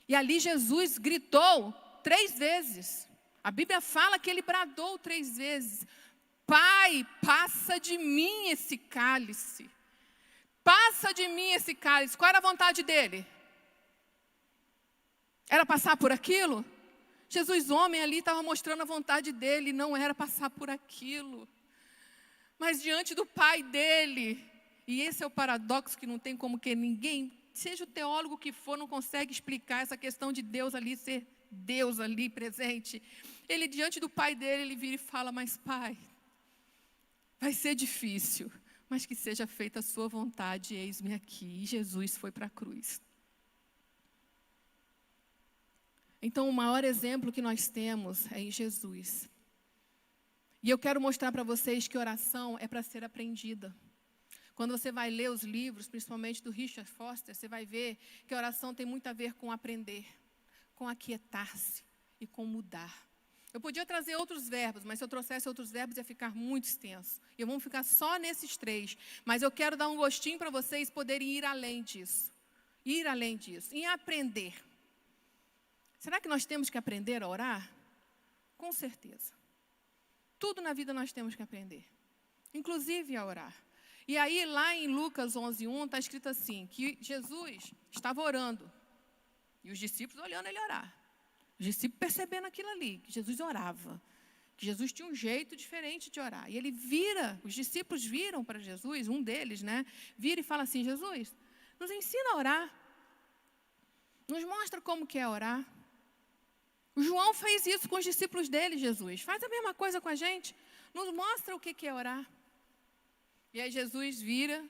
E ali Jesus gritou 3 vezes. A Bíblia fala que ele bradou 3 vezes. Pai, passa de mim esse cálice. Passa de mim esse cálice. Qual era a vontade dele? Era passar por aquilo? Jesus, homem, ali estava mostrando a vontade dele. Não era passar por aquilo. mas diante do Pai dele. E esse é o paradoxo que não tem como que ninguém, seja o teólogo que for, não consegue explicar essa questão de Deus ali ser Deus ali presente. Ele, diante do Pai dele, ele vira e fala, mas Pai, vai ser difícil, mas que seja feita a sua vontade, eis-me aqui. E Jesus foi para a cruz. Então, o maior exemplo que nós temos é em Jesus. E eu quero mostrar para vocês que oração é para ser aprendida. Quando você vai ler os livros, principalmente do Richard Foster, você vai ver que a oração tem muito a ver com aprender, com aquietar-se e com mudar. Eu podia trazer outros verbos, mas se eu trouxesse outros verbos ia ficar muito extenso. E vamos ficar só nesses 3. Mas eu quero dar um gostinho para vocês poderem ir além disso. Ir além disso. E aprender. Será que nós temos que aprender a orar? Com certeza. Tudo na vida nós temos que aprender. Inclusive a orar. E aí, lá em Lucas 11:1, está escrito assim, que Jesus estava orando. E os discípulos olhando ele orar. Os discípulos percebendo aquilo ali, que Jesus orava. Que Jesus tinha um jeito diferente de orar. E ele vira, os discípulos viram para Jesus, um deles, vira e fala assim, Jesus, nos ensina a orar. Nos mostra como que é orar. O João fez isso com os discípulos dele, Jesus. Faz a mesma coisa com a gente. Nos mostra o que é orar. E aí Jesus vira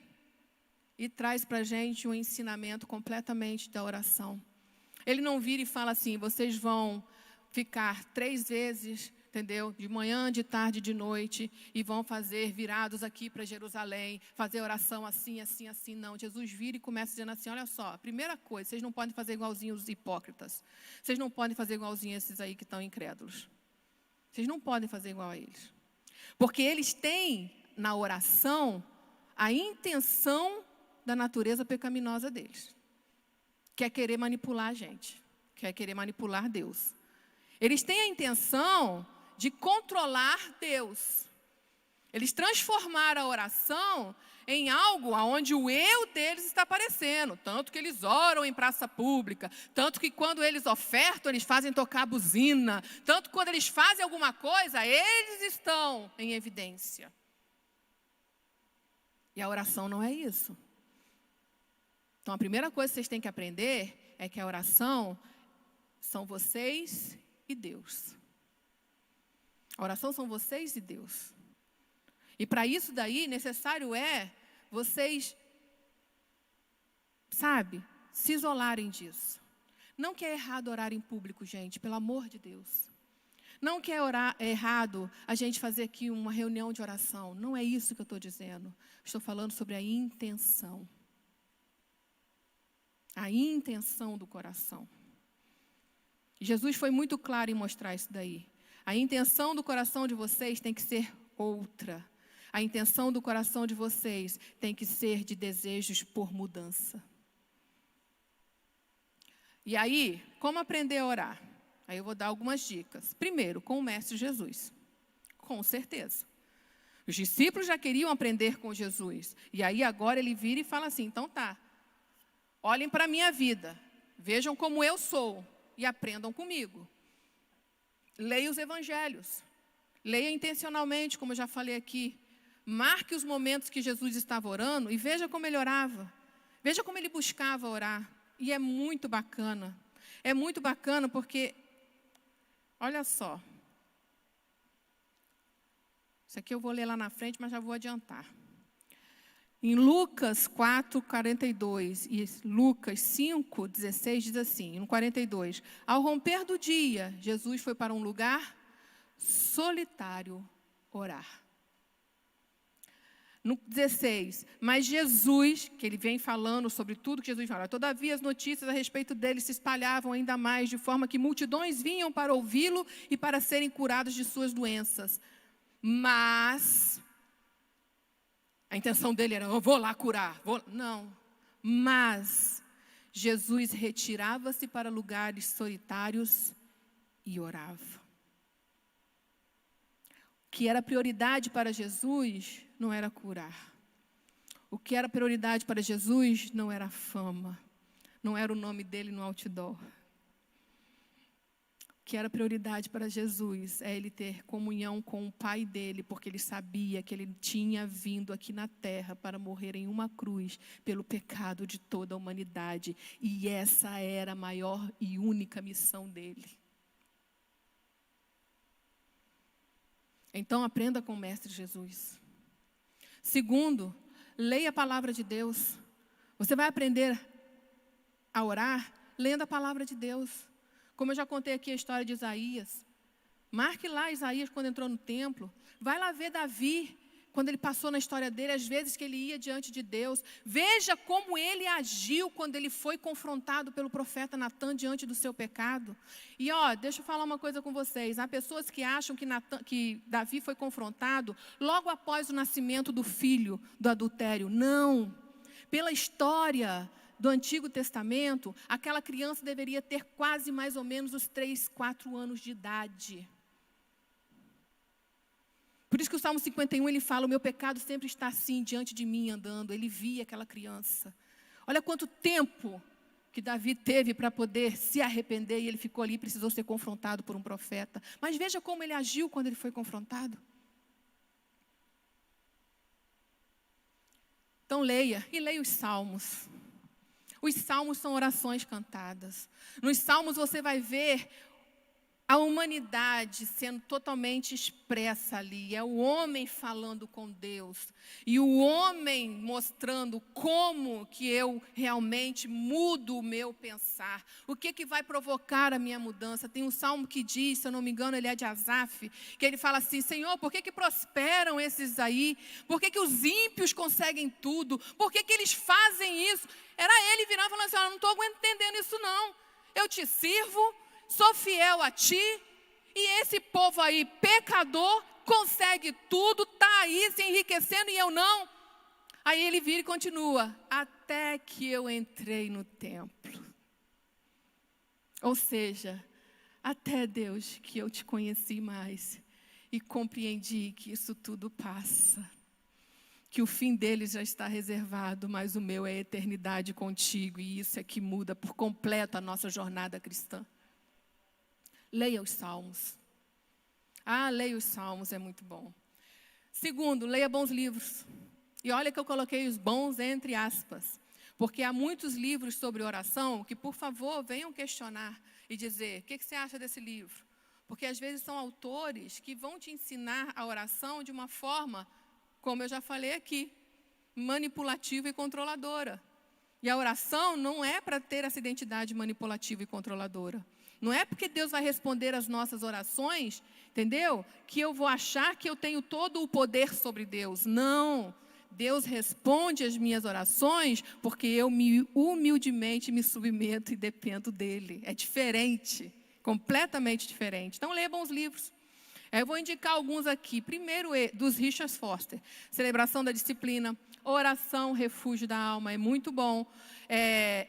e traz para a gente um ensinamento completamente da oração. Ele não vira e fala assim, vocês vão ficar 3 vezes, entendeu? De manhã, de tarde, de noite, e vão fazer virados aqui para Jerusalém, fazer oração assim, assim, assim. Não, Jesus vira e começa dizendo assim, olha só, a primeira coisa, vocês não podem fazer igualzinho os hipócritas. Vocês não podem fazer igualzinho esses aí que estão incrédulos. Vocês não podem fazer igual a eles. Porque eles têm, na oração, a intenção da natureza pecaminosa deles. Quer querer manipular a gente. Quer querer manipular Deus. Eles têm a intenção de controlar Deus. Eles transformaram a oração em algo onde o eu deles está aparecendo. Tanto que eles oram em praça pública. Tanto que quando eles ofertam, eles fazem tocar a buzina. Tanto que quando eles fazem alguma coisa, eles estão em evidência. E a oração não é isso. Então, a primeira coisa que vocês têm que aprender é que a oração são vocês e Deus. A oração são vocês e Deus. E para isso daí, necessário é vocês, se isolarem disso. Não que é errado orar em público, gente, pelo amor de Deus. Não que é errado a gente fazer aqui uma reunião de oração. Não é isso que eu estou dizendo. Estou falando sobre a intenção. A intenção do coração. Jesus foi muito claro em mostrar isso daí. A intenção do coração de vocês tem que ser outra. A intenção do coração de vocês tem que ser de desejos por mudança. E aí, como aprender a orar? Aí eu vou dar algumas dicas. Primeiro, com o Mestre Jesus. Com certeza. Os discípulos já queriam aprender com Jesus. E aí agora ele vira e fala assim, então tá. Olhem para a minha vida. Vejam como eu sou. E aprendam comigo. Leia os evangelhos. Leia intencionalmente, como eu já falei aqui. Marque os momentos que Jesus estava orando e veja como ele orava. Veja como ele buscava orar. E é muito bacana. É muito bacana porque, olha só. Isso aqui eu vou ler lá na frente, mas já vou adiantar. Em Lucas 4:42 e Lucas 5:16 diz assim, no 42, ao romper do dia, Jesus foi para um lugar solitário orar. No 16, mas Jesus, que ele vem falando sobre tudo que Jesus fala, todavia as notícias a respeito dele se espalhavam ainda mais, de forma que multidões vinham para ouvi-lo e para serem curados de suas doenças. Mas a intenção dele era, eu vou lá curar. Não. Mas Jesus retirava-se para lugares solitários e orava. O que era prioridade para Jesus não era curar. O que era prioridade para Jesus não era fama. Não era o nome dele no outdoor. que era prioridade para Jesus, é ele ter comunhão com o Pai dele, porque ele sabia que ele tinha vindo aqui na terra para morrer em uma cruz pelo pecado de toda a humanidade. E essa era a maior e única missão dele. Então, aprenda com o Mestre Jesus. Segundo, leia a palavra de Deus. Você vai aprender a orar lendo a palavra de Deus. Como eu já contei aqui a história de Isaías. Marque lá Isaías quando entrou no templo. Vai lá ver Davi, quando ele passou na história dele, as vezes que ele ia diante de Deus. Veja como ele agiu quando ele foi confrontado pelo profeta Natã diante do seu pecado. E deixa eu falar uma coisa com vocês. Há pessoas que acham que Davi foi confrontado logo após o nascimento do filho do adultério. Não. Pela história do Antigo Testamento, aquela criança deveria ter quase mais ou menos os 3, 4 anos de idade. Por isso que o Salmo 51, ele fala, o meu pecado sempre está assim, diante de mim, andando. Ele via aquela criança. Olha quanto tempo que Davi teve para poder se arrepender, e ele ficou ali, precisou ser confrontado por um profeta. Mas veja como ele agiu quando ele foi confrontado. Então leia, e leia os Salmos. Os Salmos são orações cantadas. Nos Salmos você vai ver a humanidade sendo totalmente expressa ali. É o homem falando com Deus. E o homem mostrando como que eu realmente mudo o meu pensar. O que vai provocar a minha mudança. Tem um salmo que diz, se eu não me engano, ele é de Asaf, que ele fala assim, Senhor, por que prosperam esses aí? Por que os ímpios conseguem tudo? Por que eles fazem isso? Era ele virando e falando assim, não estou entendendo isso não. Eu te sirvo, sou fiel a ti, e esse povo aí, pecador, consegue tudo, está aí se enriquecendo e eu não. Aí ele vira e continua, até que eu entrei no templo. Ou seja, até Deus que eu te conheci mais e compreendi que isso tudo passa. Que o fim deles já está reservado, mas o meu é a eternidade contigo, e isso é que muda por completo a nossa jornada cristã. Leia os Salmos. Leia os Salmos, é muito bom. Segundo, leia bons livros. E olha que eu coloquei os bons entre aspas. Porque há muitos livros sobre oração que, por favor, venham questionar e dizer, o que você acha desse livro? Porque às vezes são autores que vão te ensinar a oração de uma forma, como eu já falei aqui, manipulativa e controladora. E a oração não é para ter essa identidade manipulativa e controladora. Não é porque Deus vai responder as nossas orações, entendeu? Que eu vou achar que eu tenho todo o poder sobre Deus. Não. Deus responde as minhas orações porque eu humildemente me submeto e dependo dele. É diferente, completamente diferente. Então, leia bons livros. Eu vou indicar alguns aqui. Primeiro, dos Richard Foster. Celebração da Disciplina, Oração, Refúgio da Alma. É muito bom.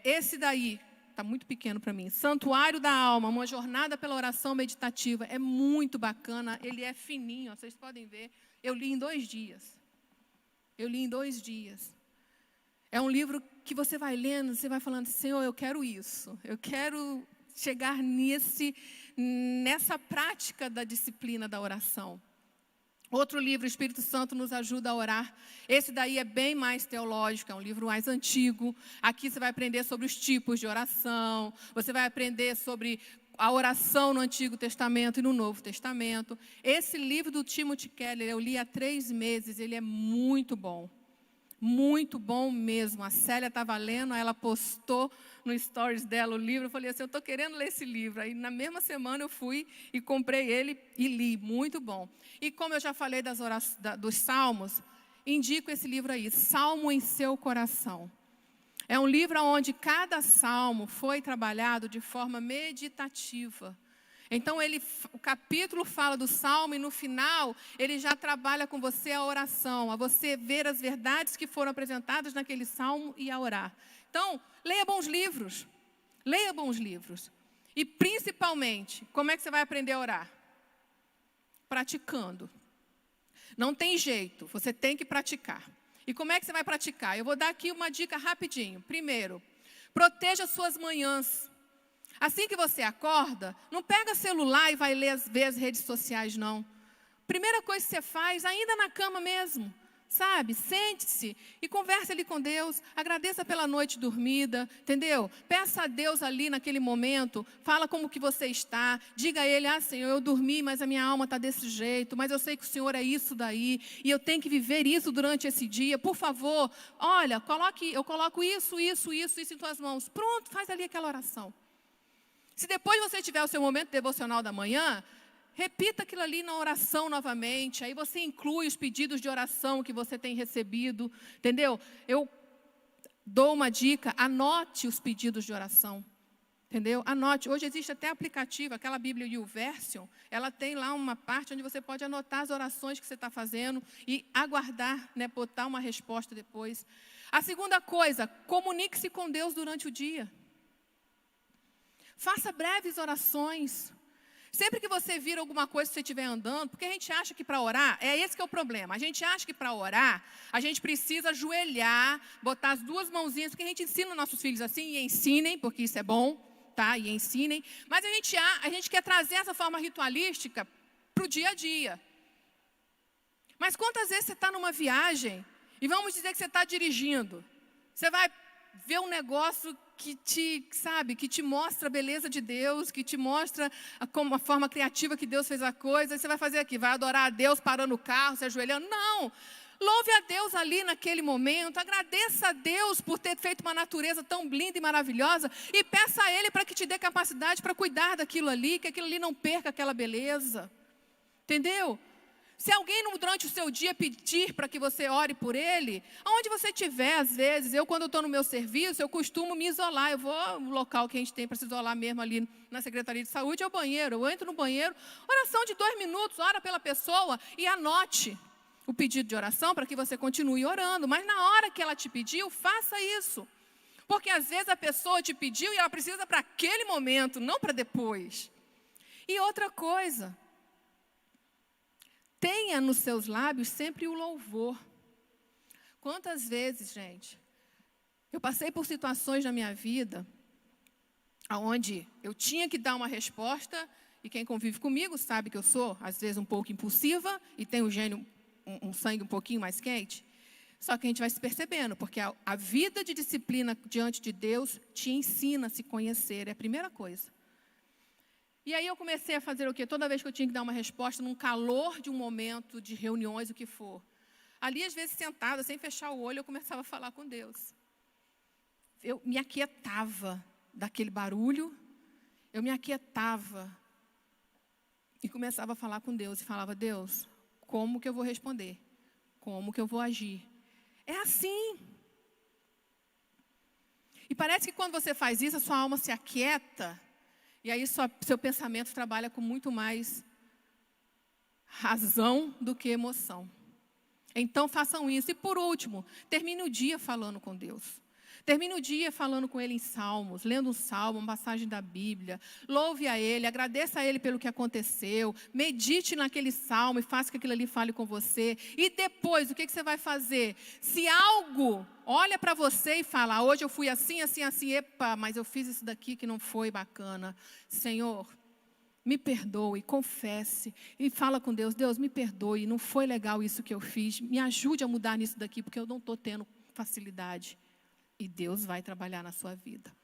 Esse daí está muito pequeno para mim. Santuário da Alma, uma jornada pela oração meditativa. É muito bacana. Ele é fininho, vocês podem ver. Eu li em 2 dias. É um livro que você vai lendo, você vai falando, Senhor, eu quero isso. Eu quero chegar nessa prática da disciplina da oração. Outro livro, Espírito Santo nos ajuda a orar. Esse daí é bem mais teológico, é um livro mais antigo. Aqui você vai aprender sobre os tipos de oração. Você vai aprender sobre a oração no Antigo Testamento e no Novo Testamento. Esse livro do Timothy Keller, eu li há 3 meses, ele é muito bom. Muito bom mesmo. A Célia estava lendo, ela postou no stories dela o livro. Eu falei assim, eu estou querendo ler esse livro. Aí na mesma semana eu fui e comprei ele e li. Muito bom. E como eu já falei dos Salmos, indico esse livro aí, Salmo em Seu Coração. É um livro onde cada salmo foi trabalhado de forma meditativa. Então, o capítulo fala do salmo e no final, ele já trabalha com você a oração, a você ver as verdades que foram apresentadas naquele salmo e a orar. Então, leia bons livros. Leia bons livros. E, principalmente, como é que você vai aprender a orar? Praticando. Não tem jeito, você tem que praticar. E como é que você vai praticar? Eu vou dar aqui uma dica rapidinho. Primeiro, proteja suas manhãs. Assim que você acorda, não pega celular e vai ver as redes sociais, não. Primeira coisa que você faz, ainda na cama mesmo, sabe? Sente-se e converse ali com Deus. Agradeça pela noite dormida, entendeu? Peça a Deus ali naquele momento. Fala como que você está. Diga a Ele, Senhor, eu dormi, mas a minha alma está desse jeito. Mas eu sei que o Senhor é isso daí. E eu tenho que viver isso durante esse dia. Por favor, olha, eu coloco isso em tuas mãos. Pronto, faz ali aquela oração. Se depois você tiver o seu momento devocional da manhã, repita aquilo ali na oração novamente. Aí você inclui os pedidos de oração que você tem recebido, entendeu? Eu dou uma dica, anote os pedidos de oração, entendeu? Anote. Hoje existe até aplicativo, aquela Bíblia YouVersion, ela tem lá uma parte onde você pode anotar as orações que você está fazendo e aguardar, né, botar uma resposta depois. A segunda coisa, comunique-se com Deus durante o dia. Faça breves orações. Sempre que você vir alguma coisa, se você estiver andando, porque a gente acha que para orar, esse que é o problema. A gente acha que para orar, a gente precisa ajoelhar, botar as duas mãozinhas, porque a gente ensina os nossos filhos assim, e ensinem, porque isso é bom, tá? E ensinem. Mas a gente quer trazer essa forma ritualística para o dia a dia. Mas quantas vezes você está numa viagem, e vamos dizer que você está dirigindo, você vai ver um negócio que te mostra a beleza de Deus, que te mostra a forma criativa que Deus fez a coisa, e você vai fazer aqui, vai adorar a Deus parando o carro, se ajoelhando? Não! Louve a Deus ali naquele momento, agradeça a Deus por ter feito uma natureza tão linda e maravilhosa, e peça a Ele para que te dê capacidade para cuidar daquilo ali, que aquilo ali não perca aquela beleza. Entendeu? Se alguém durante o seu dia pedir para que você ore por ele, aonde você estiver, às vezes, quando eu estou no meu serviço, eu costumo me isolar. Eu vou no local que a gente tem para se isolar mesmo ali na Secretaria de Saúde, é o banheiro. Eu entro no banheiro, oração de 2 minutos, ora pela pessoa e anote o pedido de oração para que você continue orando. Mas na hora que ela te pediu, faça isso. Porque às vezes a pessoa te pediu e ela precisa para aquele momento, não para depois. E outra coisa, tenha nos seus lábios sempre o louvor. Quantas vezes, gente, eu passei por situações na minha vida onde eu tinha que dar uma resposta, e quem convive comigo sabe que eu sou, às vezes, um pouco impulsiva e tenho um sangue um pouquinho mais quente. Só que a gente vai se percebendo, porque a vida de disciplina diante de Deus te ensina a se conhecer, é a primeira coisa. E aí eu comecei a fazer o quê? Toda vez que eu tinha que dar uma resposta, num calor de um momento, de reuniões, o que for. Ali, às vezes, sentada, sem fechar o olho, eu começava a falar com Deus. Eu me aquietava daquele barulho, eu me aquietava e começava a falar com Deus. E falava, Deus, como que eu vou responder? Como que eu vou agir? É assim. E parece que quando você faz isso, a sua alma se aquieta. E aí seu pensamento trabalha com muito mais razão do que emoção. Então façam isso. E por último, termine o dia falando com Deus. Termine o dia falando com Ele em salmos, lendo um salmo, uma passagem da Bíblia. Louve a Ele, agradeça a Ele pelo que aconteceu. Medite naquele salmo e faça que aquilo ali fale com você. E depois, o que você vai fazer? Se algo olha para você e fala, hoje eu fui assim, assim, assim, epa, mas eu fiz isso daqui que não foi bacana. Senhor, me perdoe, confesse. E fala com Deus, Deus, me perdoe, não foi legal isso que eu fiz. Me ajude a mudar nisso daqui, porque eu não estou tendo facilidade. E Deus vai trabalhar na sua vida.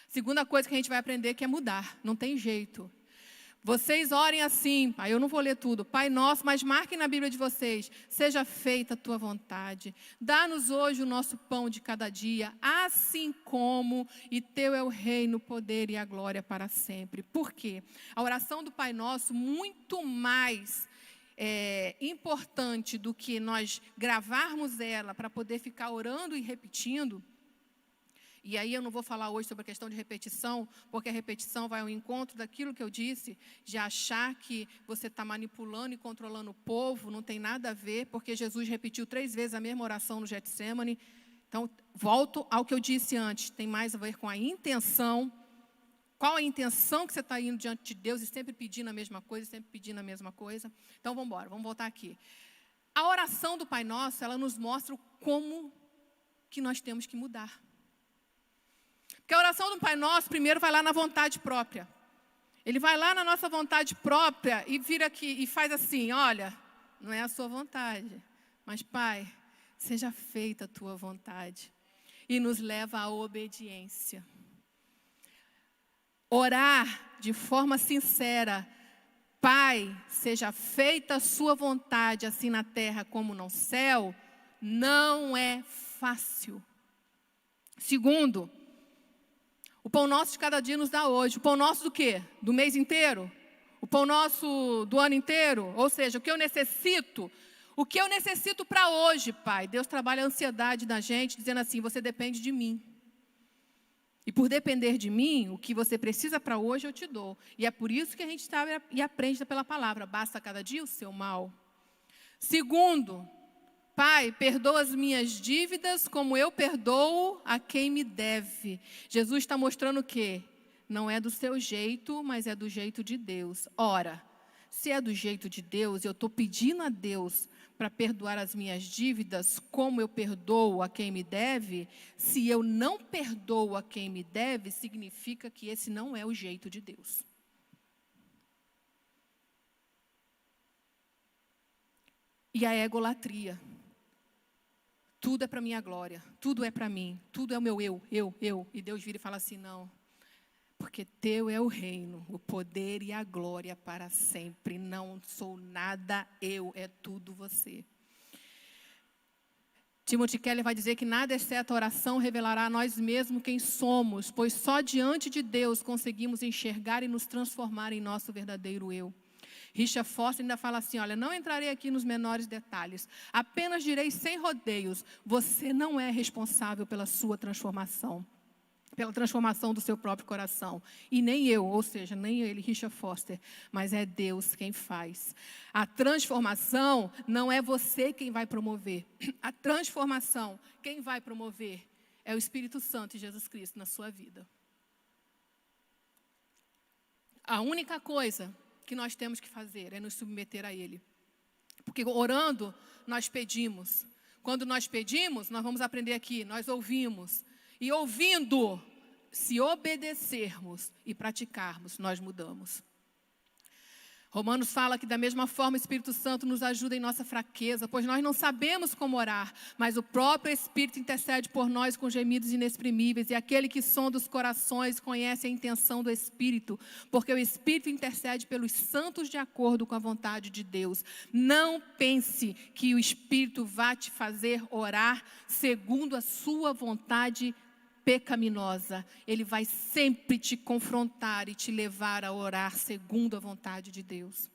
Segunda coisa que a gente vai aprender que é mudar. Não tem jeito. Vocês orem assim. Aí eu não vou ler tudo. Pai nosso, mas marquem na Bíblia de vocês. Seja feita a tua vontade. Dá-nos hoje o nosso pão de cada dia. Assim como, e teu é o reino, o poder e a glória para sempre. Por quê? A oração do Pai Nosso, muito mais importante do que nós gravarmos ela para poder ficar orando e repetindo. E aí eu não vou falar hoje sobre a questão de repetição, porque a repetição vai ao encontro daquilo que eu disse, de achar que você está manipulando e controlando o povo, não tem nada a ver, porque Jesus repetiu 3 vezes a mesma oração no Getsêmani. Então, volto ao que eu disse antes, tem mais a ver com a intenção. Qual a intenção que você está indo diante de Deus e sempre pedindo a mesma coisa, sempre pedindo a mesma coisa? Então, vamos embora, vamos voltar aqui. A oração do Pai Nosso, ela nos mostra como que nós temos que mudar. Porque a oração do Pai Nosso, primeiro, vai lá na vontade própria. Ele vai lá na nossa vontade própria e vira aqui e faz assim, olha, não é a sua vontade, mas Pai, seja feita a tua vontade. E nos leva à obediência. Orar de forma sincera, Pai, seja feita a sua vontade, assim na terra como no céu, não é fácil. Segundo, o pão nosso de cada dia nos dá hoje. O pão nosso do quê? Do mês inteiro? O pão nosso do ano inteiro? Ou seja, o que eu necessito para hoje, Pai. Deus trabalha a ansiedade da gente, dizendo assim, você depende de mim. E por depender de mim, o que você precisa para hoje eu te dou. E é por isso que a gente está e aprende pela palavra. Basta cada dia o seu mal. Segundo, Pai, perdoa as minhas dívidas como eu perdoo a quem me deve. Jesus está mostrando o quê? Não é do seu jeito, mas é do jeito de Deus. Ora, se é do jeito de Deus, eu estou pedindo a Deus para perdoar as minhas dívidas como eu perdoo a quem me deve. Se eu não perdoo a quem me deve, significa que esse não é o jeito de Deus. E a egolatria. Tudo é para minha glória, tudo é para mim, tudo é o meu eu. E Deus vira e fala assim, não, porque teu é o reino, o poder e a glória para sempre. Não sou nada eu, é tudo você. Timothy Keller vai dizer que nada exceto a oração revelará a nós mesmos quem somos, pois só diante de Deus conseguimos enxergar e nos transformar em nosso verdadeiro eu. Richard Foster ainda fala assim, olha, não entrarei aqui nos menores detalhes, apenas direi sem rodeios, você não é responsável pela sua transformação, pela transformação do seu próprio coração, e nem eu, ou seja, nem ele, Richard Foster, mas é Deus quem faz. A transformação não é você quem vai promover, a transformação, quem vai promover é o Espírito Santo e Jesus Cristo na sua vida. A única coisa que nós temos que fazer é nos submeter a Ele. Porque orando, nós pedimos. Quando nós pedimos, nós vamos aprender aqui, nós ouvimos. E ouvindo, se obedecermos e praticarmos, nós mudamos. Romanos fala que da mesma forma o Espírito Santo nos ajuda em nossa fraqueza, pois nós não sabemos como orar, mas o próprio Espírito intercede por nós com gemidos inexprimíveis, e aquele que sonda os corações conhece a intenção do Espírito, porque o Espírito intercede pelos santos de acordo com a vontade de Deus. Não pense que o Espírito vai te fazer orar segundo a sua vontade pecaminosa. Ele vai sempre te confrontar e te levar a orar segundo a vontade de Deus.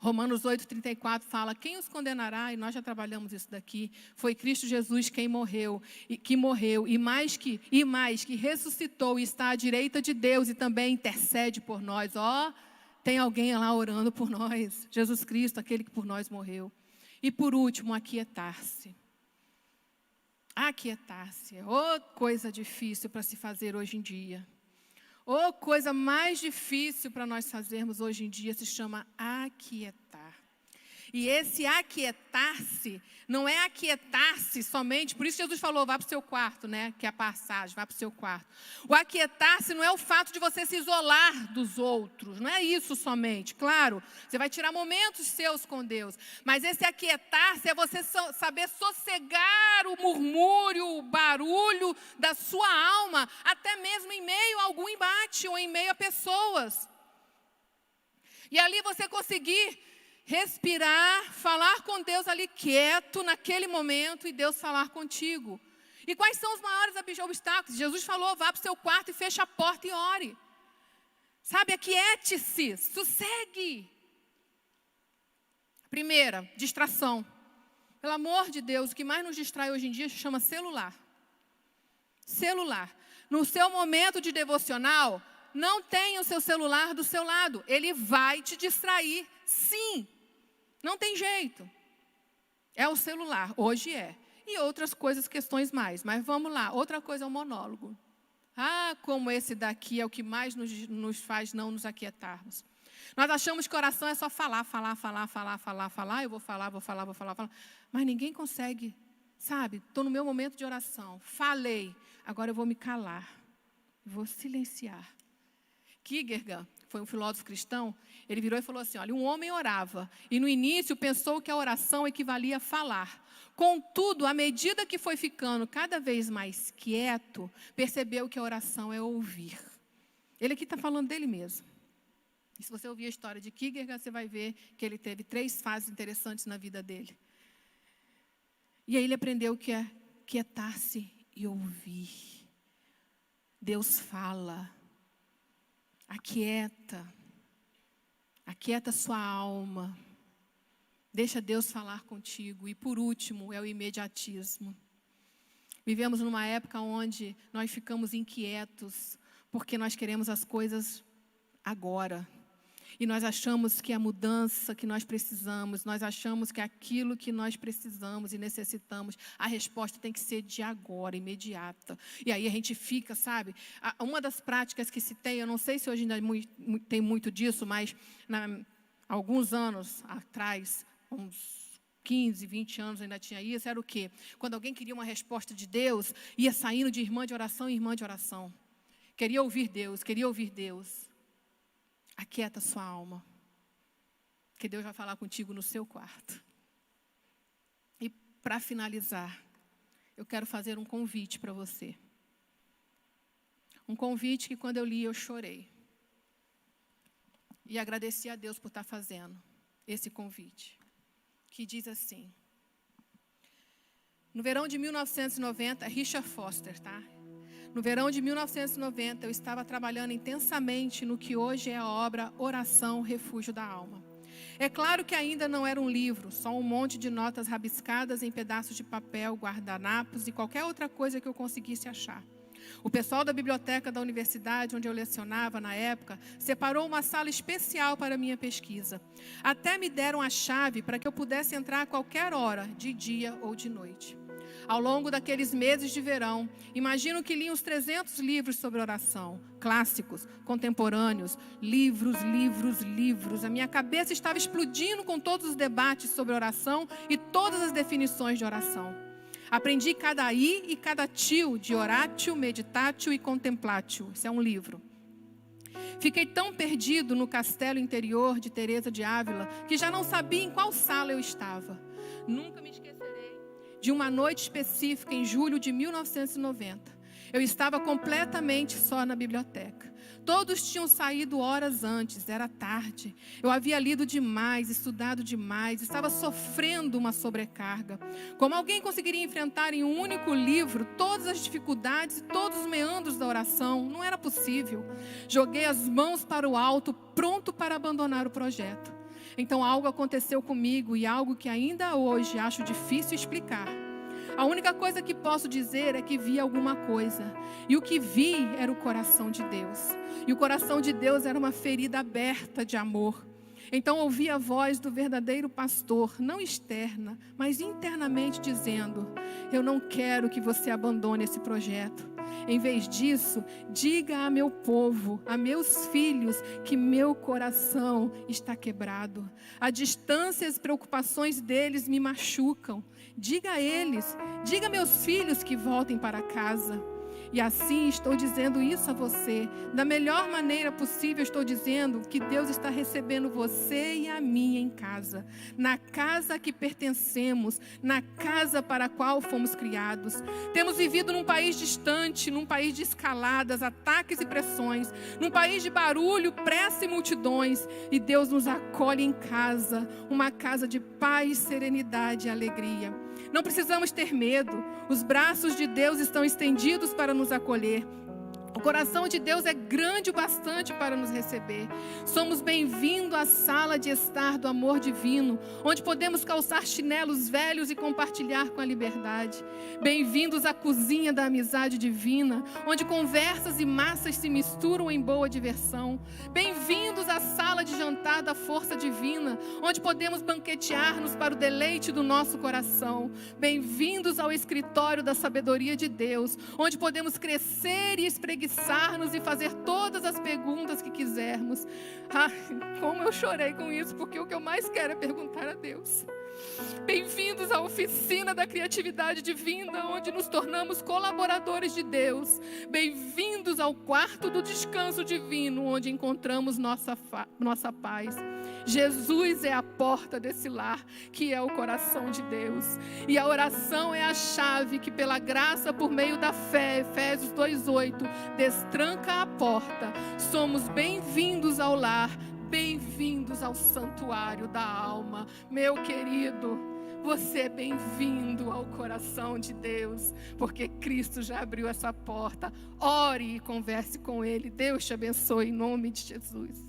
Romanos 8:34 fala, quem os condenará, e nós já trabalhamos isso daqui, foi Cristo Jesus quem morreu, e mais que ressuscitou e está à direita de Deus e também intercede por nós. Tem alguém lá orando por nós, Jesus Cristo, aquele que por nós morreu. E por último, aquietar-se. Aquietar-se, coisa difícil para se fazer hoje em dia. Coisa mais difícil para nós fazermos hoje em dia se chama aquietar. E esse aquietar-se, não é aquietar-se somente, por isso Jesus falou, vá para o seu quarto, né? Que é a passagem, vá para o seu quarto. O aquietar-se não é o fato de você se isolar dos outros, não é isso somente. Claro, você vai tirar momentos seus com Deus, mas esse aquietar-se é você saber sossegar o murmúrio, o barulho da sua alma, até mesmo em meio a algum embate ou em meio a pessoas. E ali você conseguir respirar, falar com Deus ali quieto naquele momento e Deus falar contigo. E quais são os maiores obstáculos? Jesus falou, vá para o seu quarto e feche a porta e ore. Sabe, aquiete-se, sossegue. Primeira, distração. Pelo amor de Deus, o que mais nos distrai hoje em dia se chama celular. Celular. No seu momento de devocional, não tenha o seu celular do seu lado. Ele vai te distrair, sim. Não tem jeito. É o celular, hoje é. E outras coisas, questões mais. Mas vamos lá, outra coisa é o monólogo. Como esse daqui é o que mais nos faz não nos aquietarmos. Nós achamos que oração é só falar. Eu vou falar. Mas ninguém consegue sabe, estou no meu momento de oração, falei, agora eu vou me calar, vou silenciar. Kierkegaard foi um filósofo cristão, ele virou e falou assim, olha, um homem orava, e no início pensou que a oração equivalia a falar. Contudo, à medida que foi ficando cada vez mais quieto, percebeu que a oração é ouvir. Ele aqui está falando dele mesmo. E se você ouvir a história de Kierkegaard, você vai ver que ele teve 3 fases interessantes na vida dele. E aí ele aprendeu que é quietar-se e ouvir. Deus fala. Aquieta sua alma. Deixa Deus falar contigo. E por último, é o imediatismo. Vivemos numa época onde nós ficamos inquietos, porque nós queremos as coisas agora. E nós achamos que a mudança que nós precisamos, nós achamos que aquilo que nós precisamos e necessitamos, a resposta tem que ser de agora, imediata. E aí a gente fica, sabe? Uma das práticas que se tem, eu não sei se hoje ainda tem muito disso, mas alguns anos atrás, uns 15, 20 anos ainda tinha isso, era o quê? Quando alguém queria uma resposta de Deus, ia saindo de irmã de oração em irmã de oração. Queria ouvir Deus, queria ouvir Deus. Aquieta sua alma, que Deus vai falar contigo no seu quarto. E para finalizar, eu quero fazer um convite para você. Um convite que quando eu li eu chorei. E agradeci a Deus por estar fazendo esse convite. Que diz assim. No verão de 1990, Richard Foster, tá? No verão de 1990, eu estava trabalhando intensamente no que hoje é a obra Oração, Refúgio da Alma. É claro que ainda não era um livro, só um monte de notas rabiscadas em pedaços de papel, guardanapos e qualquer outra coisa que eu conseguisse achar. O pessoal da biblioteca da universidade, onde eu lecionava na época, separou uma sala especial para a minha pesquisa. Até me deram a chave para que eu pudesse entrar a qualquer hora, de dia ou de noite. Ao longo daqueles meses de verão, imagino que li uns 300 livros sobre oração, clássicos, contemporâneos, livros. A minha cabeça estava explodindo com todos os debates sobre oração e todas as definições de oração. Aprendi cada i e cada tio de oratio, meditatio e contemplatio. Isso é um livro. Fiquei tão perdido no castelo interior de Teresa de Ávila que já não sabia em qual sala eu estava. Nunca me esquecerei de uma noite específica em julho de 1990. Eu estava completamente só na biblioteca. Todos tinham saído horas antes, era tarde. Eu havia lido demais, estudado demais, estava sofrendo uma sobrecarga. Como alguém conseguiria enfrentar em um único livro todas as dificuldades e todos os meandros da oração? Não era possível. Joguei as mãos para o alto, pronto para abandonar o projeto. Então algo aconteceu comigo e algo que ainda hoje acho difícil explicar. A única coisa que posso dizer é que vi alguma coisa. E o que vi era o coração de Deus. E o coração de Deus era uma ferida aberta de amor. Então ouvi a voz do verdadeiro pastor, não externa, mas internamente dizendo: eu não quero que você abandone esse projeto. Em vez disso, diga a meu povo, a meus filhos, que meu coração está quebrado. A distância e as preocupações deles me machucam. Diga a eles, diga a meus filhos que voltem para casa. E assim estou dizendo isso a você. Da melhor maneira possível estou dizendo que Deus está recebendo você e a mim em casa. Na casa a que pertencemos, na casa para a qual fomos criados. Temos vivido num país distante, num país de escaladas, ataques e pressões. Num país de barulho, pressa e multidões. E Deus nos acolhe em casa. Uma casa de paz, serenidade e alegria. Não precisamos ter medo. Os braços de Deus estão estendidos para nos acolher. O coração de Deus é grande o bastante para nos receber. Somos bem-vindos à sala de estar do amor divino, onde podemos calçar chinelos velhos e compartilhar com a liberdade. Bem-vindos à cozinha da amizade divina, onde conversas e massas se misturam em boa diversão. Bem-vindos à sala de jantar da força divina, onde podemos banquetear-nos para o deleite do nosso coração. Bem-vindos ao escritório da sabedoria de Deus, onde podemos crescer e espreguiçar-nos e fazer todas as perguntas que quisermos. Como eu chorei com isso, porque o que eu mais quero é perguntar a Deus. Bem-vindos à oficina da criatividade divina, onde nos tornamos colaboradores de Deus. Bem-vindos ao quarto do descanso divino, onde encontramos nossa paz. Jesus é a porta desse lar, que é o coração de Deus. E a oração é a chave que, pela graça, por meio da fé, Efésios 2:8, destranca a porta. Somos bem-vindos ao lar, bem-vindos ao santuário da alma. Meu querido, você é bem-vindo ao coração de Deus, porque Cristo já abriu essa porta. Ore e converse com Ele. Deus te abençoe em nome de Jesus.